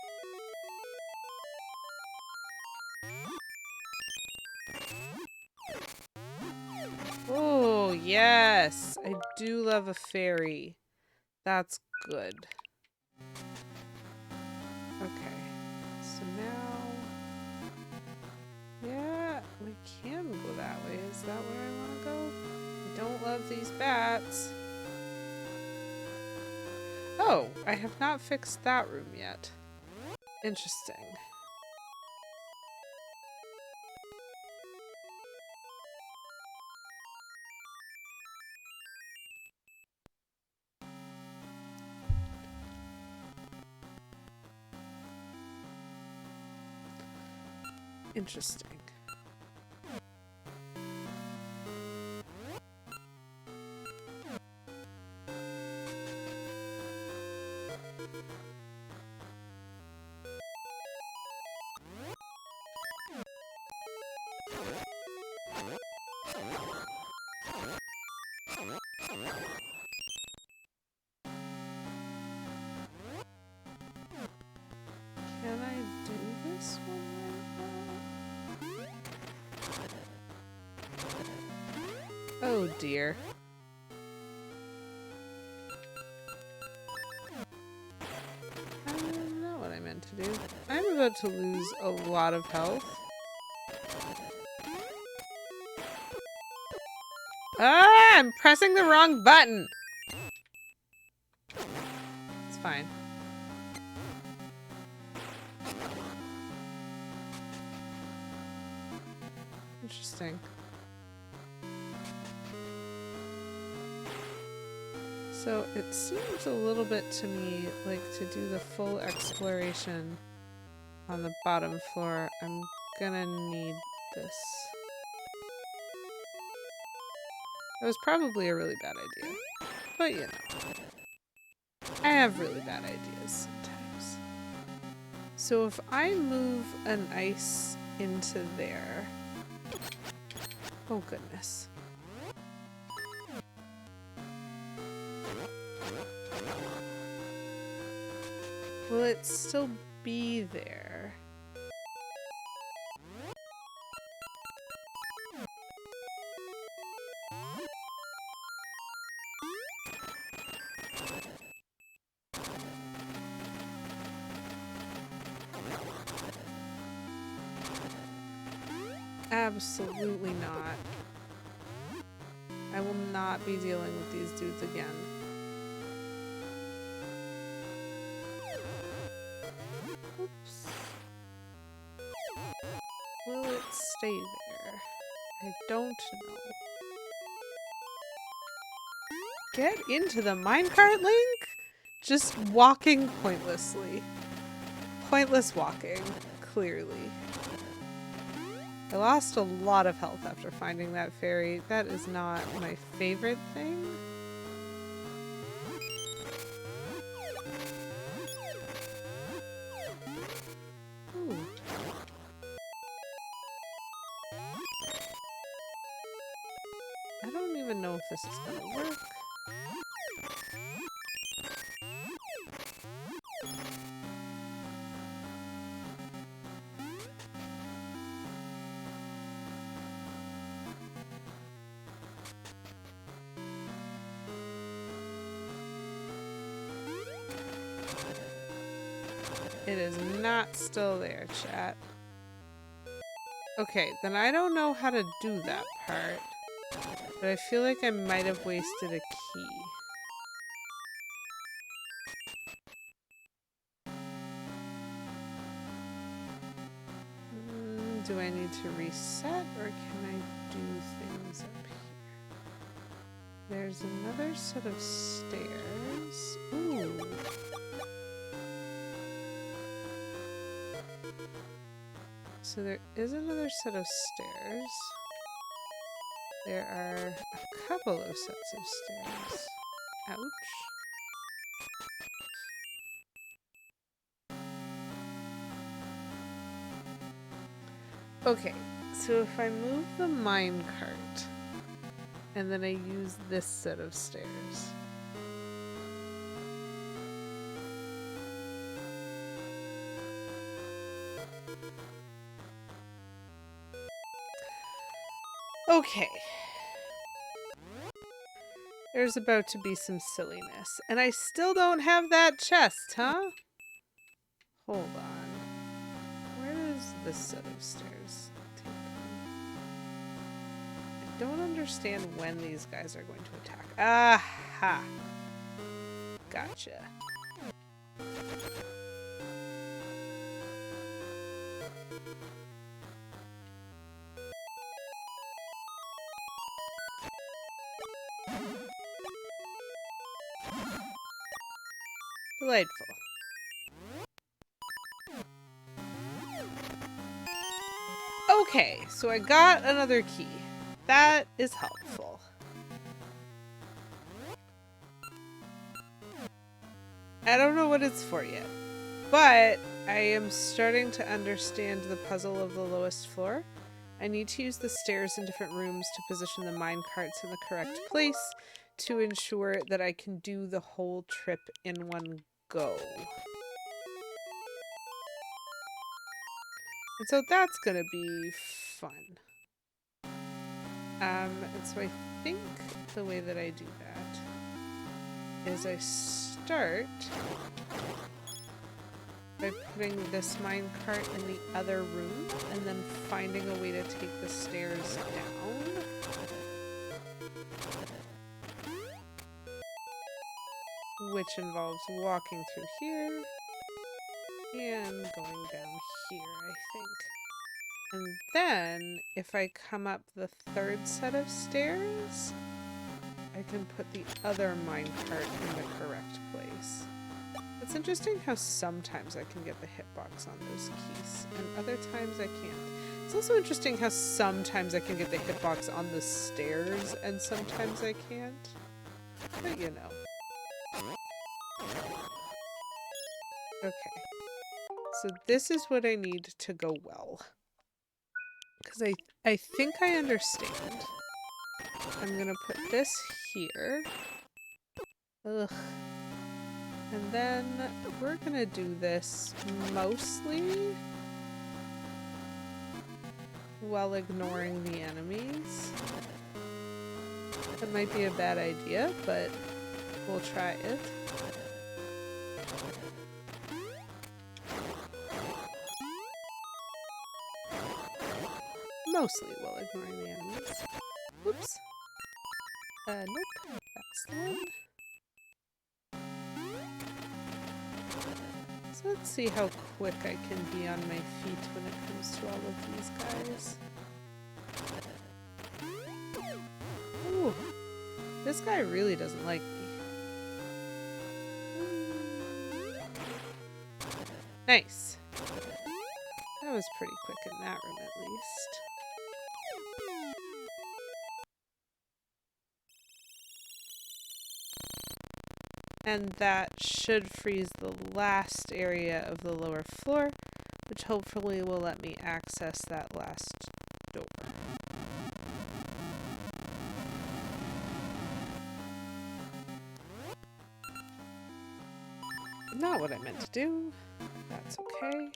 Oh, yes! I do love a fairy. That's good. Okay. So now... yeah, we can go that way. Is that where I want to go? I don't love these bats. Oh, I have not fixed that room yet. Interesting. Interesting. Can I do this one right now? Oh dear. I don't know what I meant to do. I'm about to lose a lot of health. Ah! I'm pressing the wrong button! It's fine. Interesting. So it seems a little bit to me like to do the full exploration on the bottom floor, I'm gonna need this. It was probably a really bad idea, but you know, I have really bad ideas sometimes. So if I move an ice into there, oh goodness. Will it still be there? Absolutely not. I will not be dealing with these dudes again. Oops. Will it stay there? I don't know. Get into the minecart, Link? Just walking pointlessly. Pointless walking, clearly. I lost a lot of health after finding that fairy. That is not my favorite thing. Ooh. I don't even know if this is gonna work. It is not still there, chat. Okay, then I don't know how to do that part. But I feel like I might have wasted a key. Do I need to reset or can I do things up here? There's another set of stairs. Ooh. So there is another set of stairs. There are a couple of sets of stairs. Ouch. Okay, so if I move the minecart and then I use this set of stairs. Okay. There's about to be some silliness. And I still don't have that chest, huh? Hold on. Where does this set of stairs take me? I don't understand when these guys are going to attack. Aha! Gotcha. Delightful. Okay, so I got another key. That is helpful. I don't know what it's for yet, but I am starting to understand the puzzle of the lowest floor. I need to use the stairs in different rooms to position the mine carts in the correct place to ensure that I can do the whole trip in one go. And so that's gonna be fun. And so I think the way that I do that is I start by putting this minecart in the other room and then finding a way to take the stairs down. Which involves walking through here and going down here, I think. And then, if I come up the third set of stairs, I can put the other minecart in the correct place. It's interesting how sometimes I can get the hitbox on those keys, and other times I can't. It's also interesting how sometimes I can get the hitbox on the stairs, and sometimes I can't. But you know. Okay. So this is what I need to go well. Because I think I understand. I'm gonna put this here. Ugh. And then we're gonna do this mostly while ignoring the enemies. That might be a bad idea, but we'll try it. Mostly while ignoring the enemies. Whoops. Nope. That's the one. So let's see how quick I can be on my feet when it comes to all of these guys. Ooh. This guy really doesn't like me. Nice. That was pretty quick in that room at least. And that should freeze the last area of the lower floor, which hopefully will let me access that last door. Not what I meant to do. That's okay.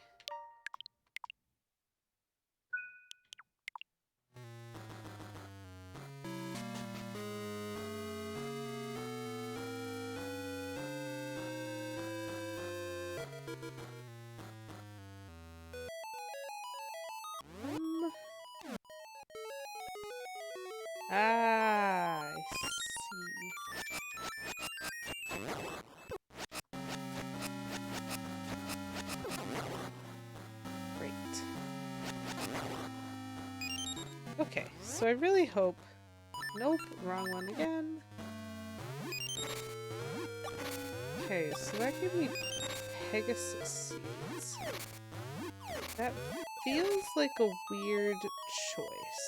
I see. Great. Okay, so I really hope... Nope, wrong one again. Okay, so that gave me Pegasus seeds. That feels like a weird choice.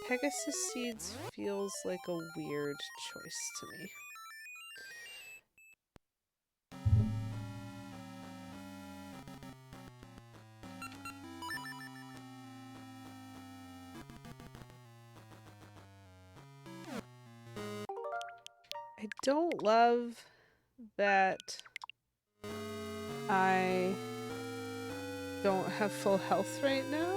Pegasus seeds feels like a weird choice to me. I don't love that I don't have full health right now.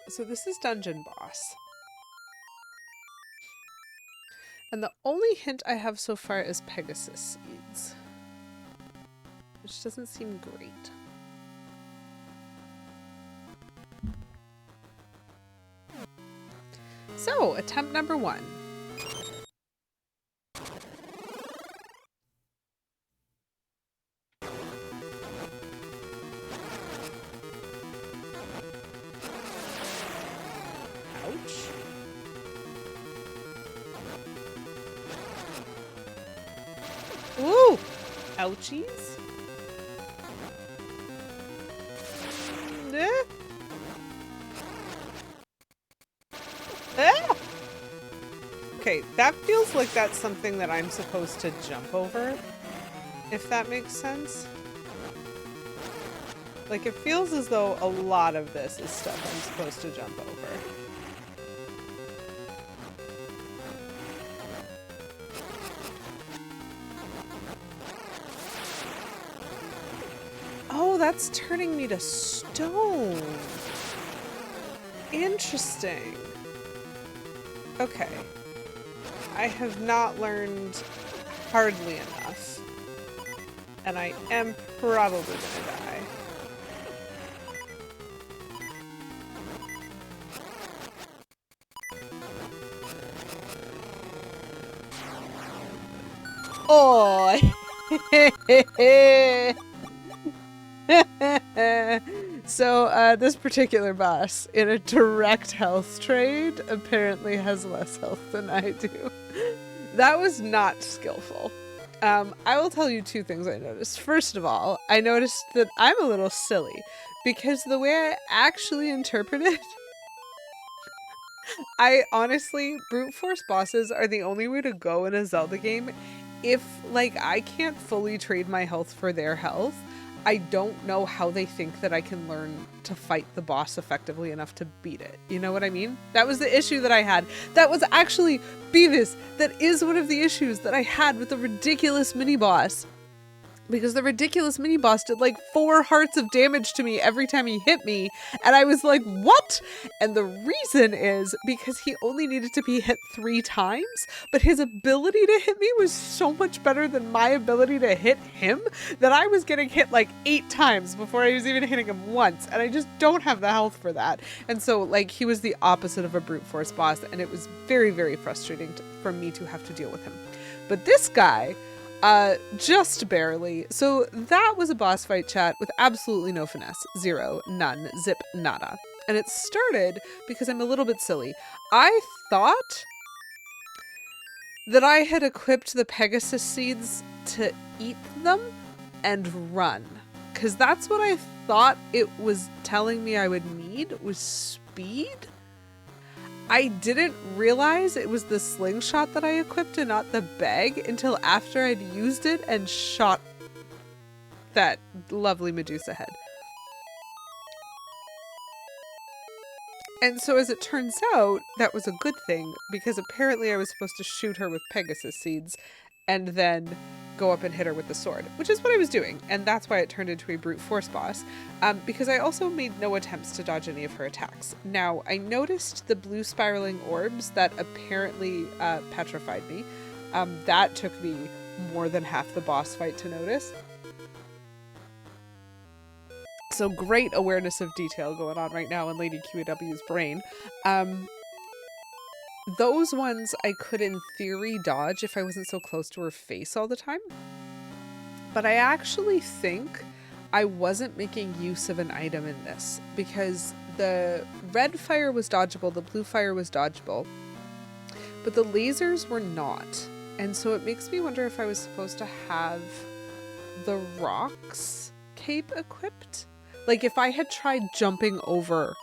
So this is Dungeon Boss. And the only hint I have so far is Pegasus seeds, which doesn't seem great. So, attempt number 1. Ouch. Ooh! Ouchies. Ah! Okay, that feels like that's something that I'm supposed to jump over, if that makes sense. Like, it feels as though a lot of this is stuff I'm supposed to jump over. Oh, that's turning me to stone. Interesting. Okay. I have not learned hardly enough. And I am probably gonna die. Oh! So, this particular boss, in a direct health trade, apparently has less health than I do. That was not skillful. I will tell you 2 things I noticed. First of all, I noticed that I'm a little silly, because the way I actually interpret it, I honestly, brute force bosses are the only way to go in a Zelda game. If, like, I can't fully trade my health for their health, I don't know how they think that I can learn to fight the boss effectively enough to beat it. You know what I mean? That was the issue that I had. That was actually, Beavis, that is one of the issues that I had with the ridiculous mini-boss. because the ridiculous mini boss did like 4 hearts of damage to me every time he hit me, and I was like, what? And the reason is because he only needed to be hit 3 times, but his ability to hit me was so much better than my ability to hit him that I was getting hit like 8 times before I was even hitting him once, and I just don't have the health for that. And so like he was the opposite of a brute force boss, and it was very, very frustrating for me to have to deal with him. But this guy, just barely. So that was a boss fight, chat, with absolutely no finesse. 0, none, zip, nada. And it started because I'm a little bit silly. I thought that I had equipped the Pegasus seeds to eat them and run. Because that's what I thought it was telling me I would need, was speed. I didn't realize it was the slingshot that I equipped and not the bag until after I'd used it and shot that lovely Medusa head. And so as it turns out, that was a good thing, because apparently I was supposed to shoot her with Pegasus seeds and then go up and hit her with the sword, which is what I was doing, and that's why it turned into a brute force boss, because I also made no attempts to dodge any of her attacks. Now, I noticed the blue spiraling orbs that apparently petrified me. That took me more than half the boss fight to notice. So great awareness of detail going on right now in Lady QAW's brain. Those ones I could in theory dodge if I wasn't so close to her face all the time. But I actually think I wasn't making use of an item in this, because the red fire was dodgeable, the blue fire was dodgeable, but the lasers were not. And so it makes me wonder if I was supposed to have the rocks cape equipped. Like if I had tried jumping over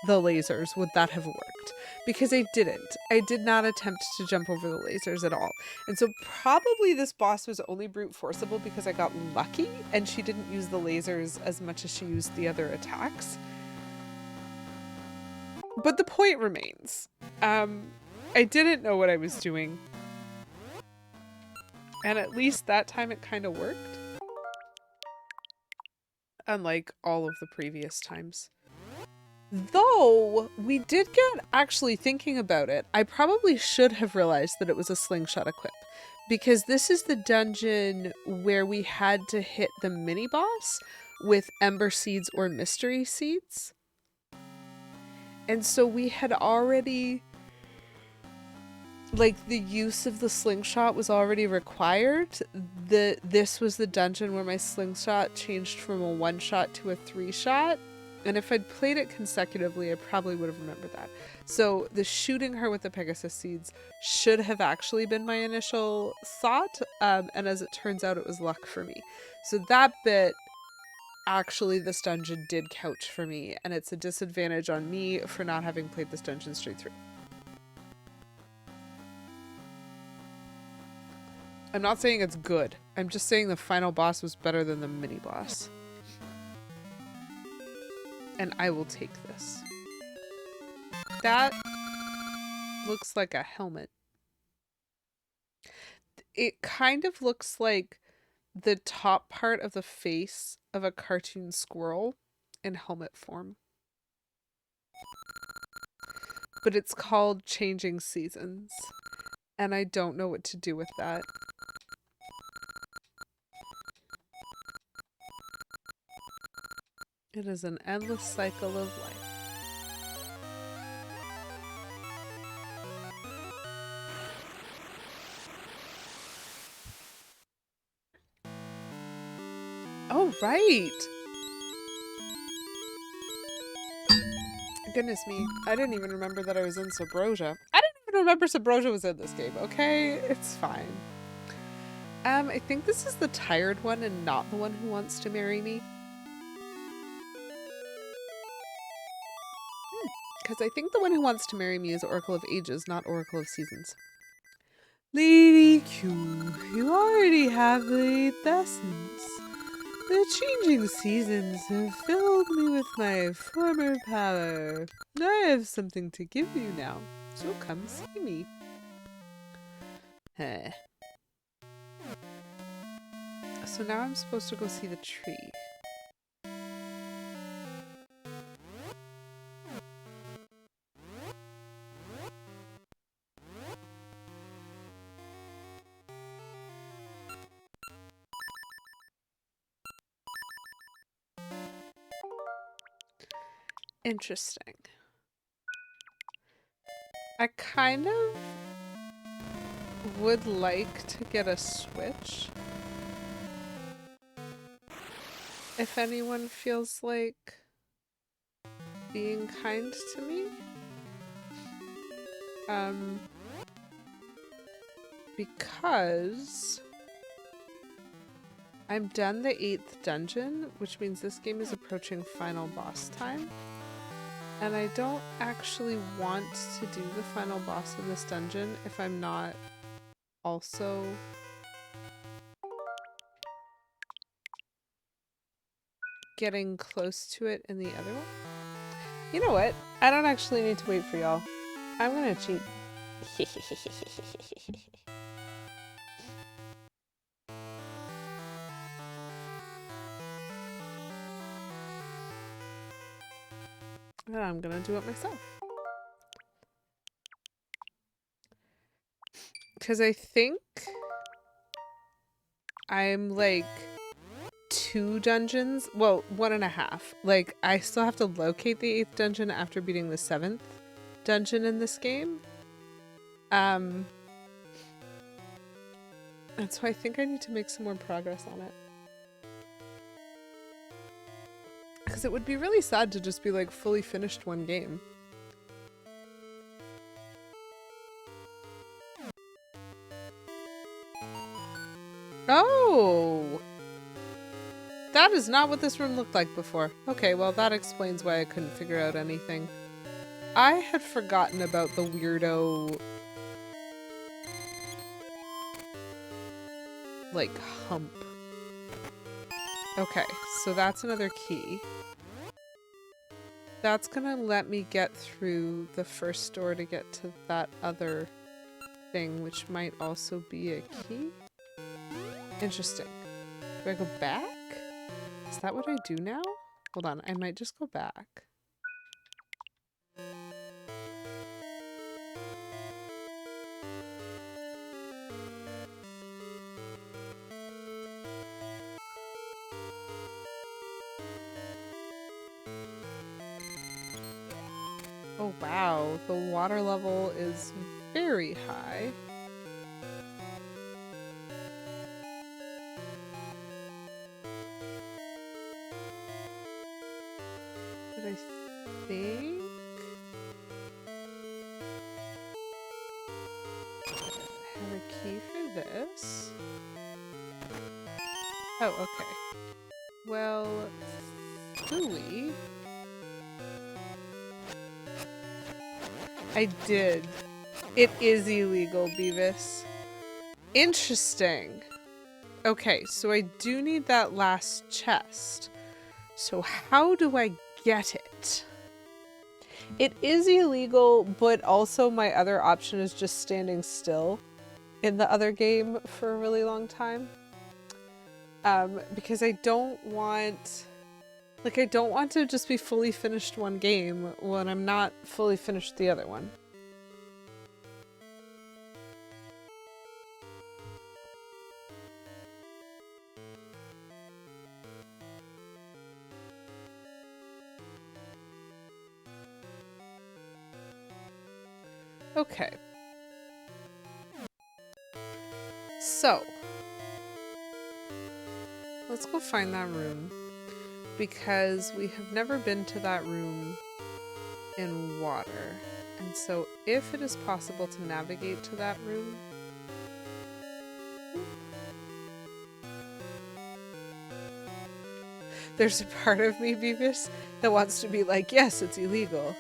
the lasers, would that have worked? Because I didn't. I did not attempt to jump over the lasers at all. And so probably this boss was only brute forceable because I got lucky and she didn't use the lasers as much as she used the other attacks. But the point remains. I didn't know what I was doing. And at least that time it kind of worked. Unlike all of the previous times. Though, we did get, actually thinking about it, I probably should have realized that it was a slingshot equip. Because this is the dungeon where we had to hit the mini-boss with Ember Seeds or Mystery Seeds. And so we had already, like, the use of the slingshot was already required. This was the dungeon where my slingshot changed from a 1-shot to a 3-shot. And if I'd played it consecutively, I probably would have remembered that. So the shooting her with the Pegasus seeds should have actually been my initial thought. And as it turns out, it was luck for me. So that bit, actually, this dungeon did couch for me. And it's a disadvantage on me for not having played this dungeon straight through. I'm not saying it's good. I'm just saying the final boss was better than the mini boss. And I will take this. That looks like a helmet. It kind of looks like the top part of the face of a cartoon squirrel in helmet form. But it's called Changing Seasons. And I don't know what to do with that. It is an endless cycle of life. Oh, right. Goodness me. I didn't even remember that I was in Subrosia. I didn't even remember Subrosia was in this game, okay? It's fine. I think this is the tired one and not the one who wants to marry me. Because I think the one who wants to marry me is Oracle of Ages, not Oracle of Seasons. Lady Q, you already have the 8th essence. The changing seasons have filled me with my former power. I have something to give you now, so come see me. So now I'm supposed to go see the tree. Interesting. I kind of would like to get a Switch. If anyone feels like being kind to me. Because I'm done the 8th dungeon, which means this game is approaching final boss time. And I don't actually want to do the final boss in this dungeon if I'm not also getting close to it in the other one. You know what? I don't actually need to wait for y'all. I'm gonna cheat. And I'm gonna do it myself. Because I think I'm like 2 dungeons, well, 1.5. Like, I still have to locate the 8th dungeon after beating the 7th dungeon in this game. And so I think I need to make some more progress on it. Because it would be really sad to just be like fully finished one game. Oh! That is not what this room looked like before. Okay, well that explains why I couldn't figure out anything. I had forgotten about the weirdo... like, hump. Okay, so that's another key. That's gonna let me get through the first door to get to that other thing, which might also be a key. Interesting. Do I go back? Is that what I do now? Hold on, I might just go back. Oh wow, the water level is very high. But I think... I have a key for this. Oh, okay. Well, phooey. I did. It is illegal, Beavis. Interesting. Okay, so I do need that last chest. So how do I get it? It is illegal, but also my other option is just standing still in the other game for a really long time. Because I don't want... like, I don't want to just be fully finished one game when I'm not fully finished the other one. Okay. So. Let's go find that room. Because we have never been to that room in water. And so if it is possible to navigate to that room... There's a part of me, Beavis, that wants to be like, yes, it's illegal.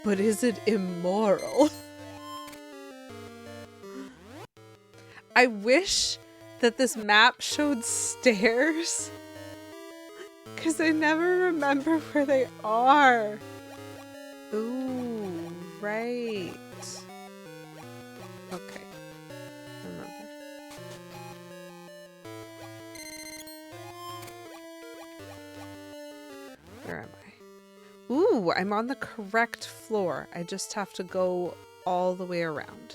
But is it immoral? I wish that this map showed stairs. Because I never remember where they are. Ooh, right. Okay. Remember. Ooh, I'm on the correct floor. I just have to go all the way around.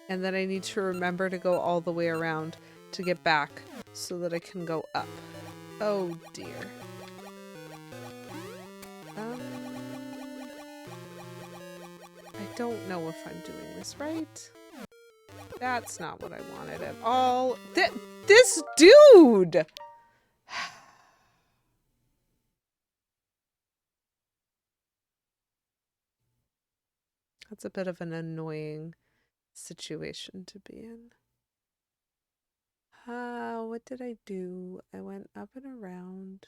And then I need to remember to go all the way around to get back so that I can go up. Oh dear. I don't know if I'm doing this right. That's not what I wanted at all. This dude! That's a bit of an annoying situation to be in. What did I do? I went up and around.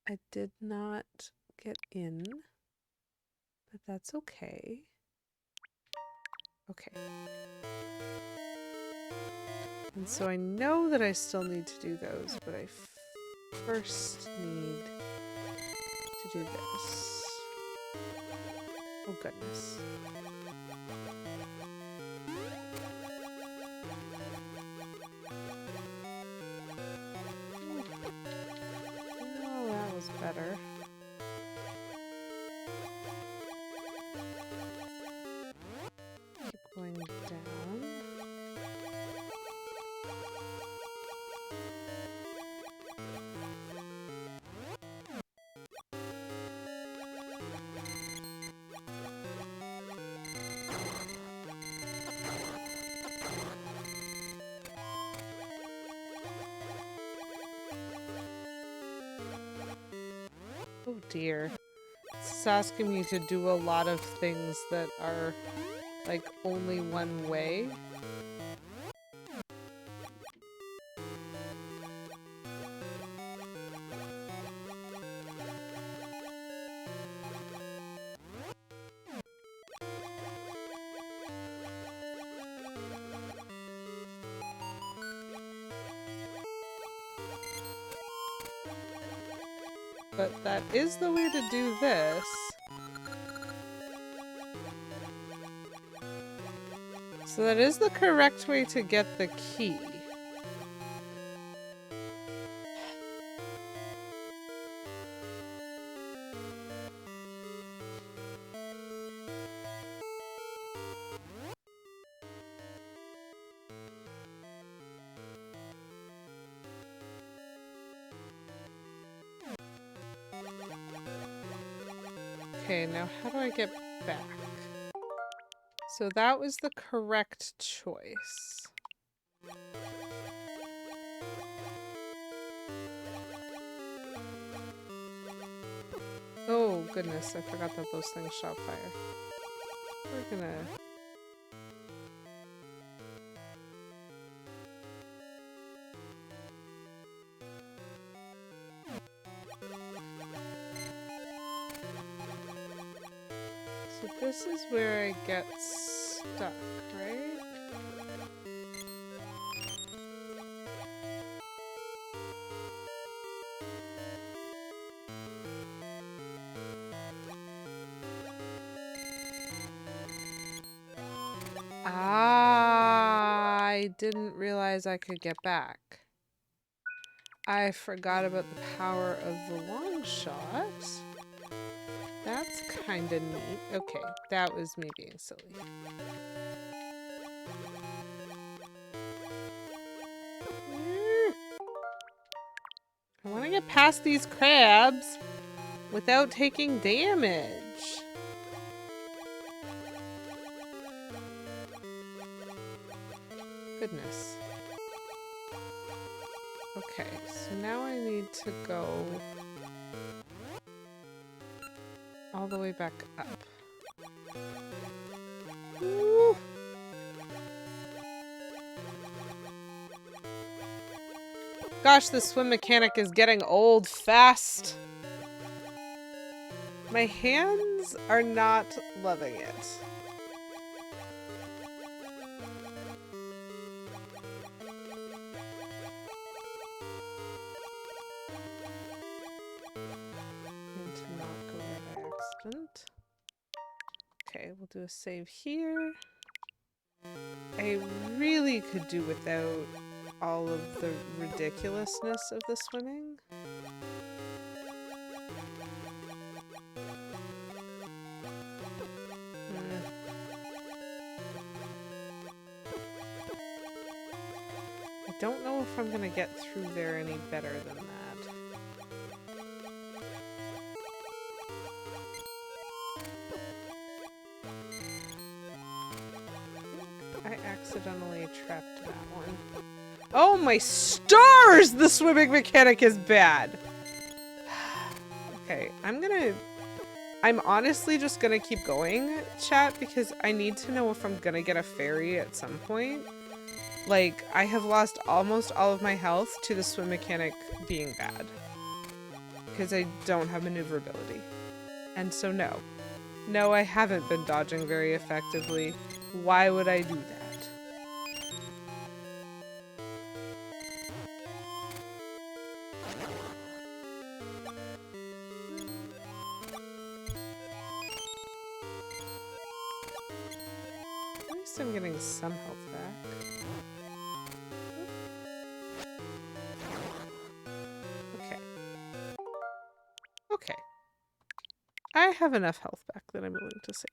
I did not get in, but that's okay. Okay. And so I know that I still need to do those, but I first need to do this. Oh goodness. Oh, that was better. Keep going down. Oh dear. It's asking me to do a lot of things that are like only one way. But that is the way to do this. So that is the correct way to get the key. Okay, now how do I get back? So that was the correct choice. Oh goodness, I forgot that those things shot fire. We're gonna... So this is where I get stuck, right? I didn't realize I could get back. I forgot about the power of the long shot. That's kind of neat. Okay, that was me being silly. I want to get past these crabs without taking damage. Goodness. Okay, so now I need to go all the way back up. Woo! Gosh, the swim mechanic is getting old fast. My hands are not loving it. Need to not go there by accident. Okay, we'll do a save here. I really could do without all of the ridiculousness of the swimming. don't know if I'm gonna get through there any better than that. I accidentally trapped that one. Oh my stars! The swimming mechanic is bad! Okay, I'm honestly just gonna keep going, chat, because I need to know if I'm gonna get a fairy at some point. Like, I have lost almost all of my health to the swim mechanic being bad. Because I don't have maneuverability. And so no. No, I haven't been dodging very effectively. Why would I do that? At least I'm getting some health back. Okay. Okay. I have enough health back that I'm willing to save.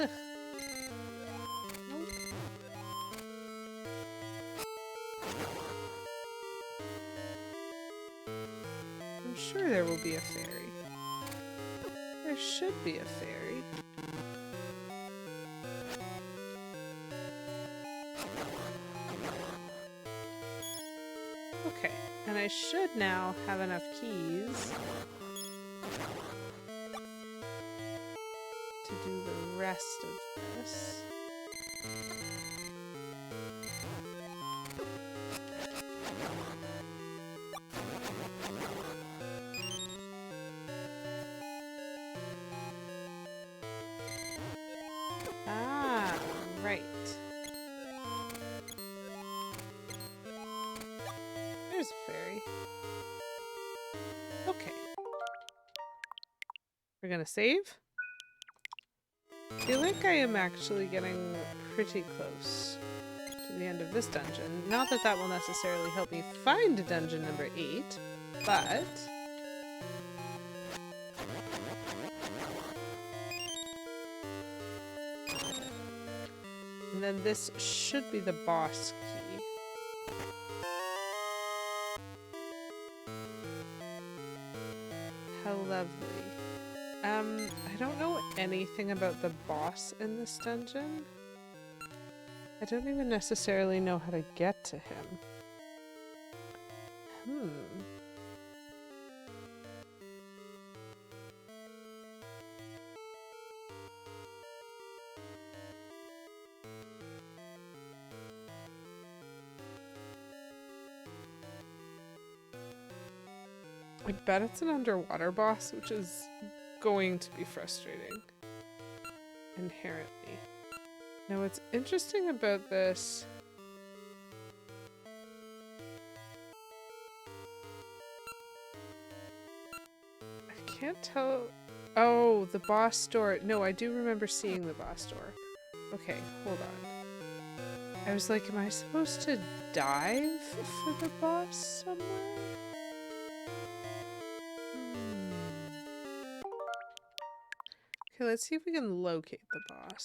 Ugh. Nope. I'm sure there will be a fairy. There should be a fairy. Okay, and I should now have enough keys to do the rest of this. Ah, right. There's a fairy. Okay. We're gonna save. I feel like I am actually getting pretty close to the end of this dungeon. Not that that will necessarily help me find dungeon number 8, but... And then this should be the boss key. How lovely. I don't know anything about the boss in this dungeon. I don't even necessarily know how to get to him. I bet it's an underwater boss, which is going to be frustrating. Inherently. Now what's interesting about this... I can't tell... Oh, the boss door. No, I do remember seeing the boss door. Okay, hold on. I was like, am I supposed to dive for the boss somewhere? Okay, let's see if we can locate the boss.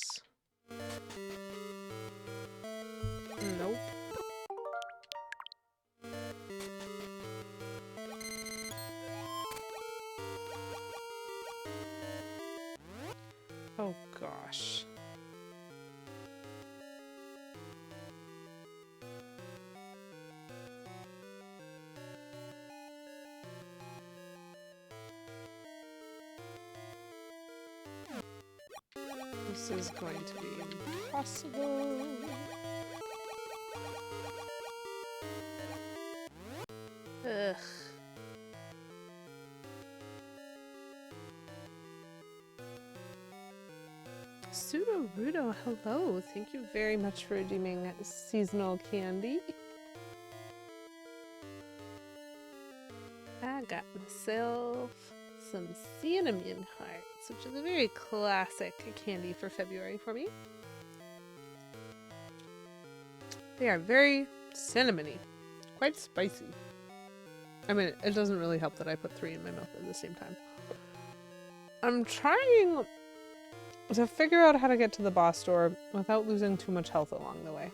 Nope. Oh gosh. This is going to be impossible. Ugh. Pseudo-Rudo, hello. Thank you very much for redeeming seasonal candy. I got myself some cinnamon hearts, which is a very classic candy for February for me. They are very cinnamony, quite spicy. I mean, it doesn't really help that I put 3 in my mouth at the same time. I'm trying So figure out how to get to the boss door without losing too much health along the way.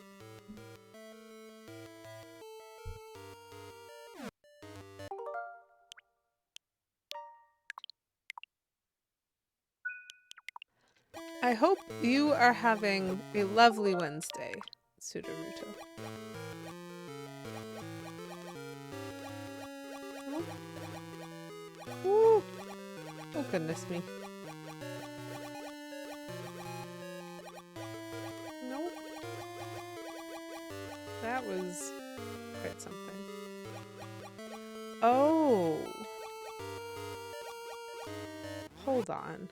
I hope you are having a lovely Wednesday, Sudaruto. Ooh. Oh, goodness me. Nope. That was quite something. Oh. Hold on.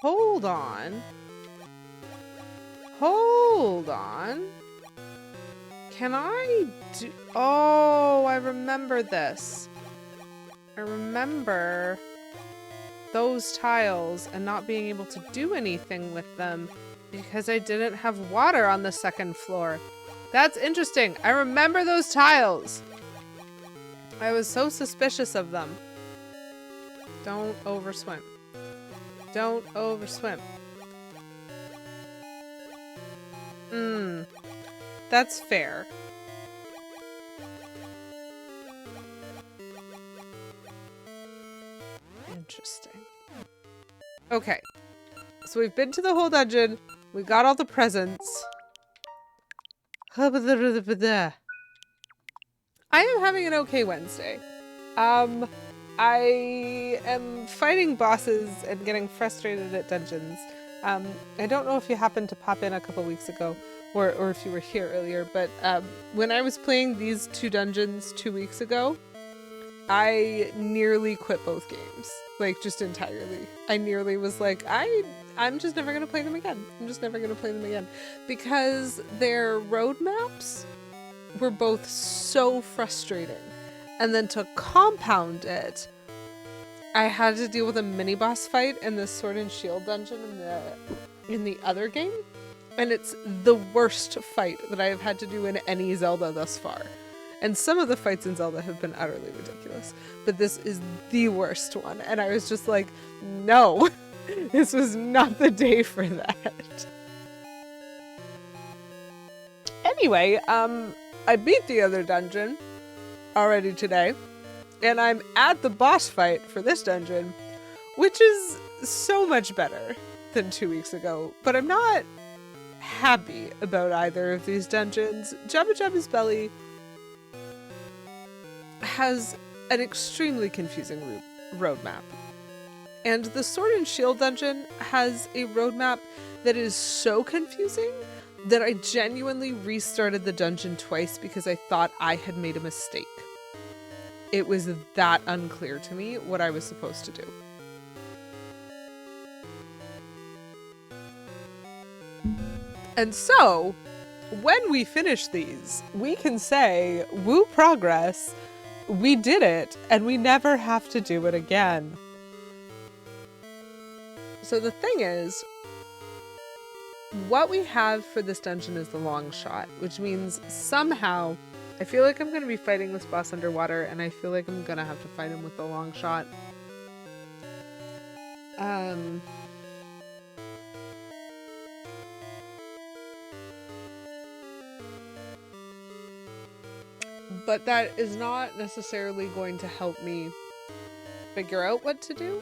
Hold on. Hold on. Can I do... Oh, I remember this. I remember those tiles and not being able to do anything with them because I didn't have water on the second floor. That's interesting. I remember those tiles. I was so suspicious of them. Don't overswim. Don't overswim. That's fair. Interesting. Okay. So we've been to the whole dungeon. We got all the presents. I am having an okay Wednesday. I am fighting bosses and getting frustrated at dungeons. I don't know if you happened to pop in a couple weeks ago or if you were here earlier, but when I was playing these 2 dungeons 2 weeks ago, I nearly quit both games. Like, just entirely. I nearly was like, I'm just never gonna play them again. I'm just never gonna play them again. Because their roadmaps were both so frustrating. And then to compound it, I had to deal with a mini boss fight in the Sword and Shield dungeon in the other game. And it's the worst fight that I have had to do in any Zelda thus far. And some of the fights in Zelda have been utterly ridiculous. But this is the worst one. And I was just like, no, this was not the day for that. Anyway, I beat the other dungeon already today. And I'm at the boss fight for this dungeon, which is so much better than 2 weeks ago. But I'm not happy about either of these dungeons. Jabu-Jabu's Belly has an extremely confusing roadmap. And the Sword and Shield dungeon has a roadmap that is so confusing that I genuinely restarted the dungeon twice because I thought I had made a mistake. It was that unclear to me what I was supposed to do. And so, when we finish these, we can say, woo progress, we did it, and we never have to do it again. So the thing is, what we have for this dungeon is the long shot, which means somehow, I feel like I'm going to be fighting this boss underwater, and I feel like I'm going to have to fight him with the long shot. But that is not necessarily going to help me figure out what to do.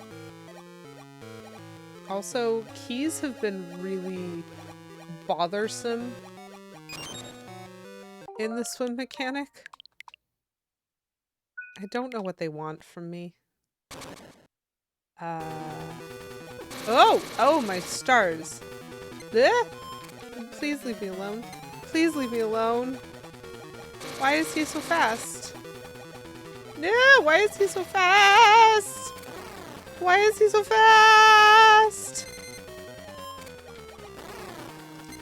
Also, keys have been really bothersome in the swim mechanic. I don't know what they want from me. Oh, my stars. Ugh. Please leave me alone. Please leave me alone. Why is he so fast? No, why is he so fast? Why is he so fast?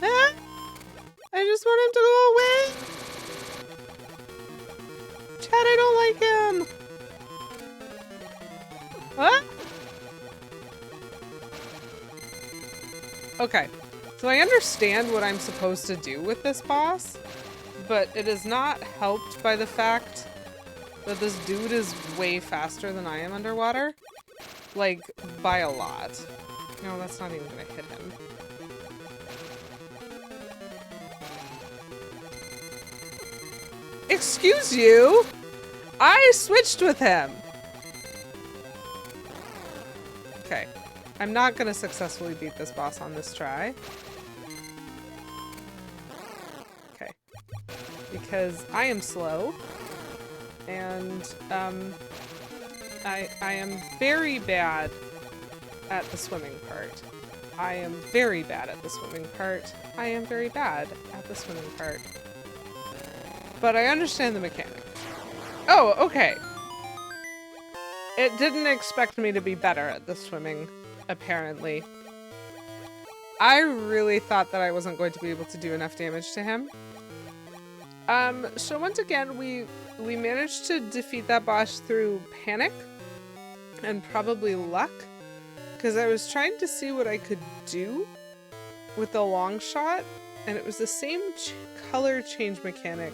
Huh? I just want him to go away. Chad, I don't like him. What? Okay, so I understand what I'm supposed to do with this boss, but it is not helped by the fact that this dude is way faster than I am underwater. Like, by a lot. No, that's not even gonna hit him. Excuse you? I switched with him! Okay. I'm not gonna successfully beat this boss on this try. Okay. Because I am slow. And, I am very bad at the swimming part. I am very bad at the swimming part. I am very bad at the swimming part. But I understand the mechanic. Oh, okay. It didn't expect me to be better at the swimming, apparently. I really thought that I wasn't going to be able to do enough damage to him. So once again, we managed to defeat that boss through panic and probably luck, because I was trying to see what I could do with the long shot, and it was the same color change mechanic.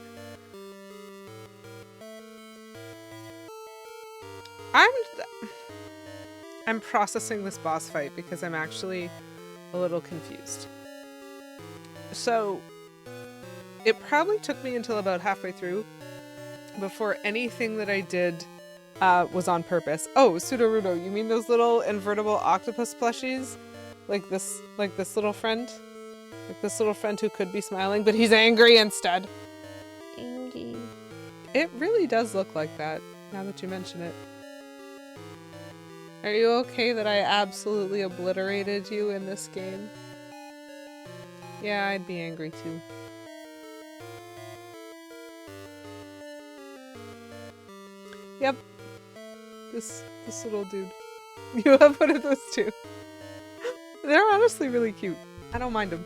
I'm processing this boss fight because I'm actually a little confused. So it probably took me until about halfway through before anything that I did was on purpose. Oh, Pseudorudo, you mean those little invertible octopus plushies? Like this little friend? Like this little friend who could be smiling, but he's angry instead. Angry. It really does look like that, now that you mention it. Are you okay that I absolutely obliterated you in this game? Yeah, I'd be angry too. Yep. This little dude. You have one of those too. They're honestly really cute. I don't mind them.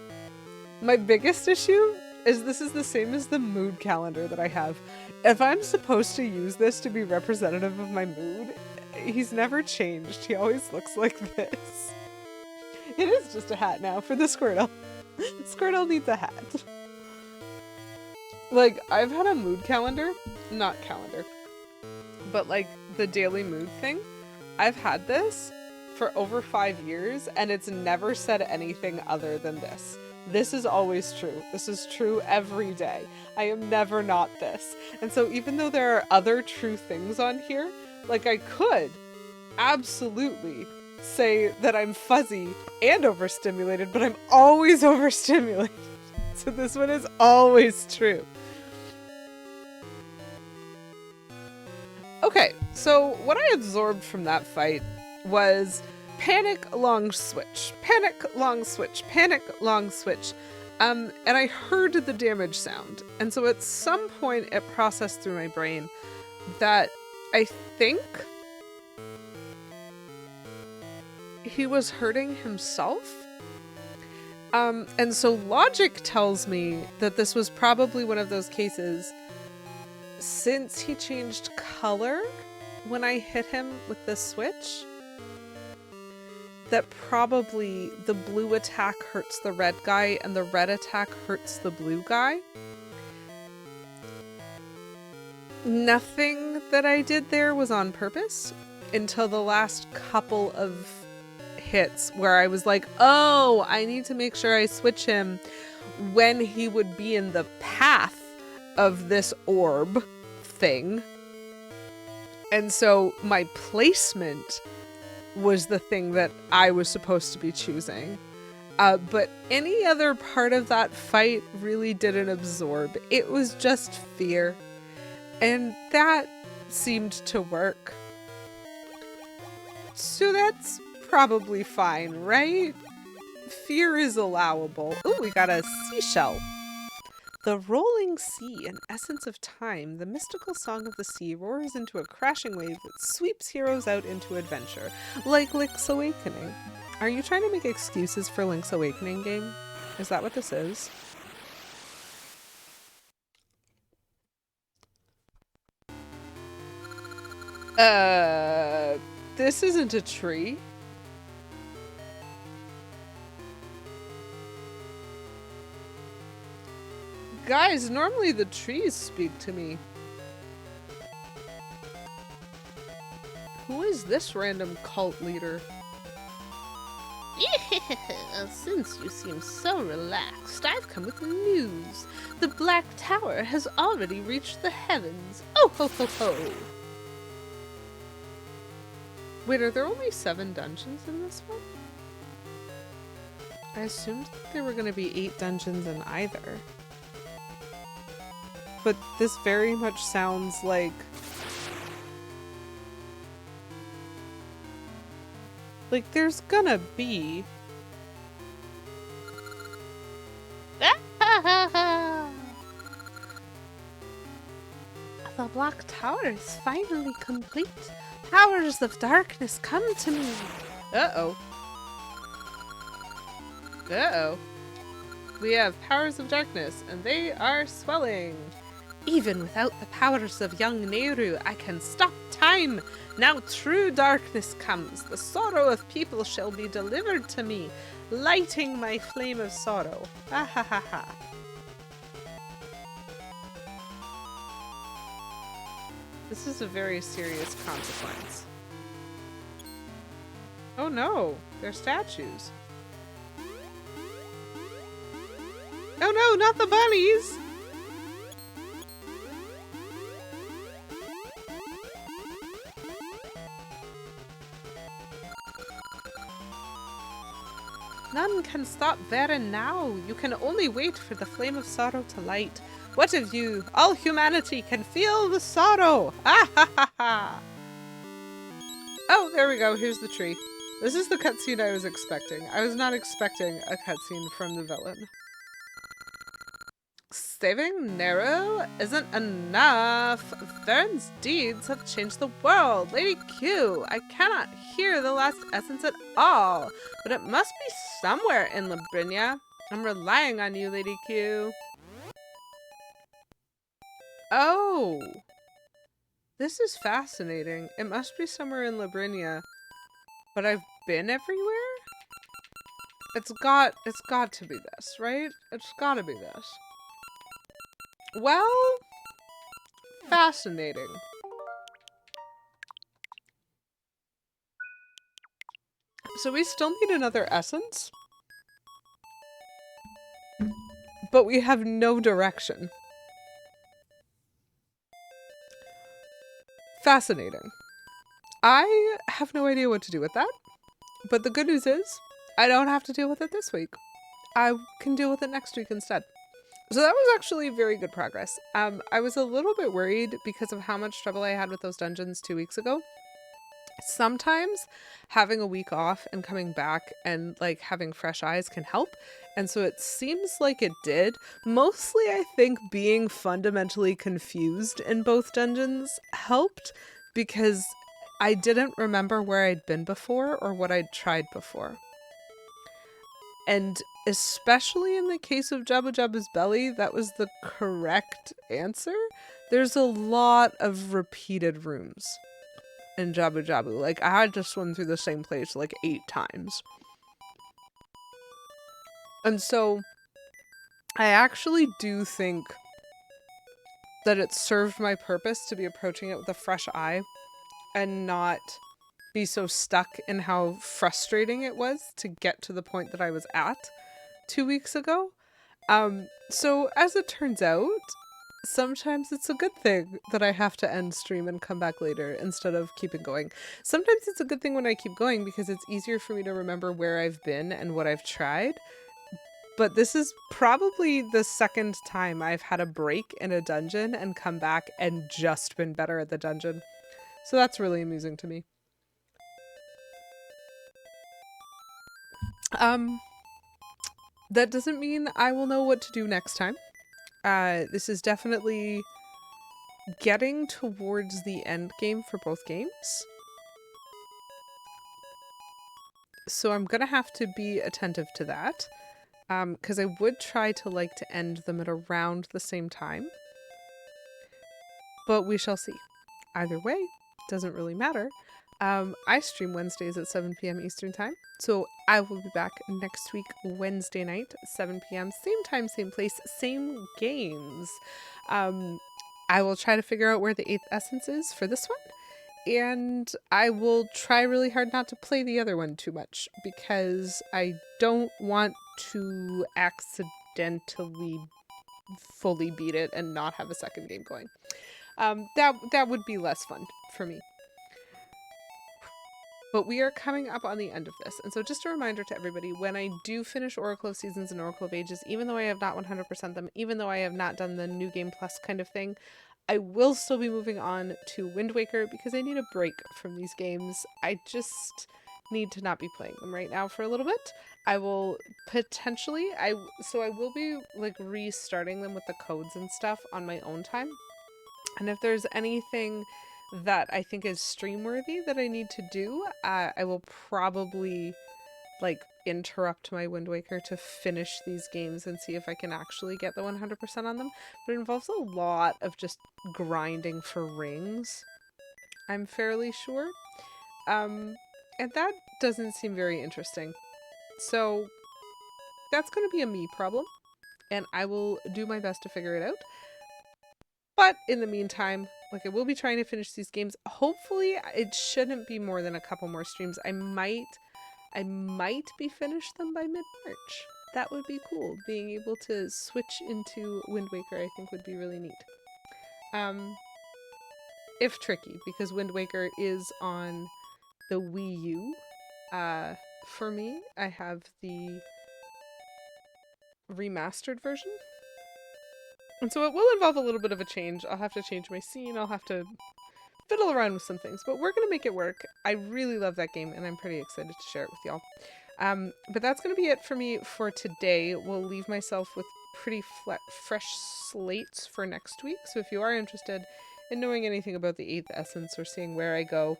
My biggest issue is this is the same as the mood calendar that I have. If I'm supposed to use this to be representative of my mood, he's never changed. He always looks like this. It is just a hat now for the Squirtle. Squirtle needs a hat. Like, I've had a mood calendar. Not calendar. But like, the daily mood thing. I've had this for over 5 years, and it's never said anything other than this. This is always true. This is true every day. I am never not this. And so even though there are other true things on here, like I could absolutely say that I'm fuzzy and overstimulated, but I'm always overstimulated. So this one is always true. Okay, so what I absorbed from that fight was panic, long switch, panic, long switch, panic, long switch. And I heard the damage sound. And so at some point it processed through my brain that I think he was hurting himself. And so logic tells me that this was probably one of those cases, since he changed color when I hit him with the switch, that probably the blue attack hurts the red guy and the red attack hurts the blue guy. Nothing that I did there was on purpose until the last couple of hits where I was like, oh, I need to make sure I switch him when he would be in the path of this orb thing. And so my placement was the thing that I was supposed to be choosing. But any other part of that fight really didn't absorb. It was just fear. And that seemed to work. So that's probably fine, right? Fear is allowable. Ooh, we got a seashell. The rolling sea, an essence of time, the mystical song of the sea roars into a crashing wave that sweeps heroes out into adventure, like Link's Awakening. Are you trying to make excuses for Link's Awakening game? Is that what this is? This isn't a tree. Guys, normally the trees speak to me. Who is this random cult leader? Since you seem so relaxed, I've come with news. The Black Tower has already reached the heavens. Oh ho ho ho! Wait, are there only 7 dungeons in this one? I assumed that there were going to be 8 dungeons in either. But this very much sounds like... Like, there's gonna be... The Black Tower is finally complete. Powers of darkness, come to me. Uh-oh. Uh-oh. We have powers of darkness, and they are swelling. Even without the powers of young Nehru, I can stop time. Now true darkness comes. The sorrow of people shall be delivered to me, lighting my flame of sorrow. Ha ha ha ha. This is a very serious consequence. Oh no, they're statues. Oh no, not the bunnies! None can stop there and now. You can only wait for the flame of sorrow to light. What of you? All humanity can feel the sorrow! Ah ha ha ha! Oh, there we go. Here's the tree. This is the cutscene I was expecting. I was not expecting a cutscene from the villain. Saving Nero isn't enough. Vern's deeds have changed the world. Lady Q, I cannot hear the last essence at all, but it must be somewhere in Labrinia. I'm relying on you, Lady Q. Oh, this is fascinating. It must be somewhere in Labrinia, but I've been everywhere? It's got to be this, right? It's gotta be this. Well, fascinating. So we still need another essence, but we have no direction. Fascinating. I have no idea what to do with that, but the good news is I don't have to deal with it this week. I can deal with it next week instead. So that was actually very good progress. I was a little bit worried because of how much trouble I had with those dungeons 2 weeks ago. Sometimes having a week off and coming back and like having fresh eyes can help. And so it seems like it did. Mostly I think being fundamentally confused in both dungeons helped because I didn't remember where I'd been before or what I'd tried before. And especially in the case of Jabu-Jabu's belly, that was the correct answer. There's a lot of repeated rooms in Jabu-Jabu. Like, I had to swim through the same place like 8 times. And so, I actually do think that it served my purpose to be approaching it with a fresh eye and not be so stuck in how frustrating it was to get to the point that I was at 2 weeks ago. So as it turns out, sometimes it's a good thing that I have to end stream and come back later instead of keeping going. Sometimes it's a good thing when I keep going because it's easier for me to remember where I've been and what I've tried. But this is probably the second time I've had a break in a dungeon and come back and just been better at the dungeon. So that's really amusing to me. That doesn't mean I will know what to do next time. This is definitely getting towards the end game for both games. So I'm gonna have to be attentive to that. Because I would try to end them at around the same time. But we shall see. Either way, doesn't really matter. I stream Wednesdays at 7 p.m. Eastern Time, so I will be back next week, Wednesday night, 7 p.m. Same time, same place, same games. I will try to figure out where the 8th essence is for this one, And I will try really hard not to play the other one too much because I don't want to accidentally fully beat it and not have a second game going. That would be less fun for me. But we are coming up on the end of this. And so just a reminder to everybody, when I do finish Oracle of Seasons and Oracle of Ages, even though I have not 100% them, even though I have not done the New Game Plus kind of thing, I will still be moving on to Wind Waker because I need a break from these games. I just need to not be playing them right now for a little bit. I will potentially, I will be like restarting them with the codes and stuff on my own time. And if there's anything that I think is stream worthy that I need to do, I will probably like interrupt my Wind Waker to finish these games and see if I can actually get the 100% on them. But it involves a lot of just grinding for rings, I'm fairly sure. And that doesn't seem very interesting. So that's going to be a me problem, and I will do my best to figure it out. But in the meantime, like, I will be trying to finish these games. Hopefully it shouldn't be more than a couple more streams. I might be finished them by mid-March. That would be cool. Being able to switch into Wind Waker, I think, would be really neat. If tricky, because Wind Waker is on the Wii U. For me, I have the remastered version. And so it will involve a little bit of a change. I'll have to change my scene. I'll have to fiddle around with some things, but we're going to make it work. I really love that game, and I'm pretty excited to share it with y'all. But that's going to be it for me for today. We'll leave myself with pretty fresh slates for next week. So if you are interested in knowing anything about the 8th Essence or seeing where I go,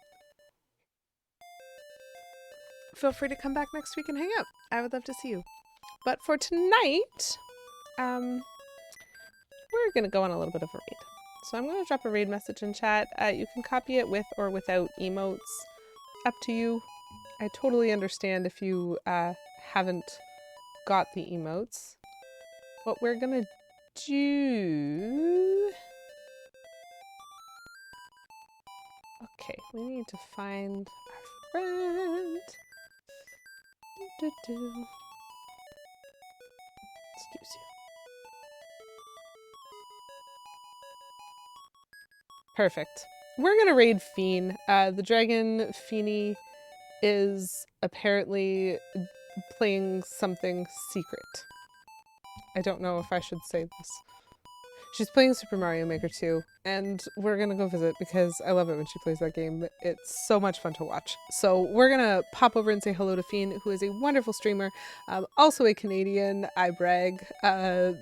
feel free to come back next week and hang out. I would love to see you. But for tonight, we're going to go on a little bit of a raid. So I'm going to drop a raid message in chat. You can copy it with or without emotes. Up to you. I totally understand if you haven't got the emotes. What we're going to do... Okay, we need to find our friend. Excuse you. Perfect. We're gonna raid Fiend. The dragon Feeny is apparently playing something secret. I don't know if I should say this. She's playing Super Mario Maker 2, and we're gonna go visit because I love it when she plays that game. It's so much fun to watch. So we're gonna pop over and say hello to Fiend, who is a wonderful streamer, also a Canadian. I brag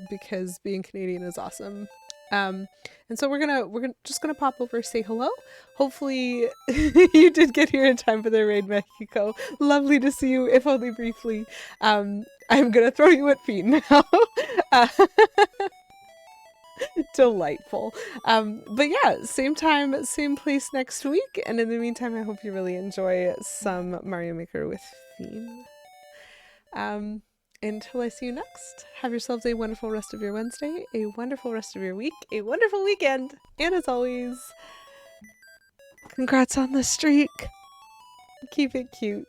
because being Canadian is awesome. And so we're just gonna pop over, say hello. Hopefully you did get here in time for the raid, Mexico. Lovely to see you, if only briefly. I'm gonna throw you at Fiend now. Delightful. But yeah, same time, same place next week. And in the meantime, I hope you really enjoy some Mario Maker with Fiend. Until I see you next, have yourselves a wonderful rest of your Wednesday, a wonderful rest of your week, a wonderful weekend, and as always, congrats on the streak. Keep it cute.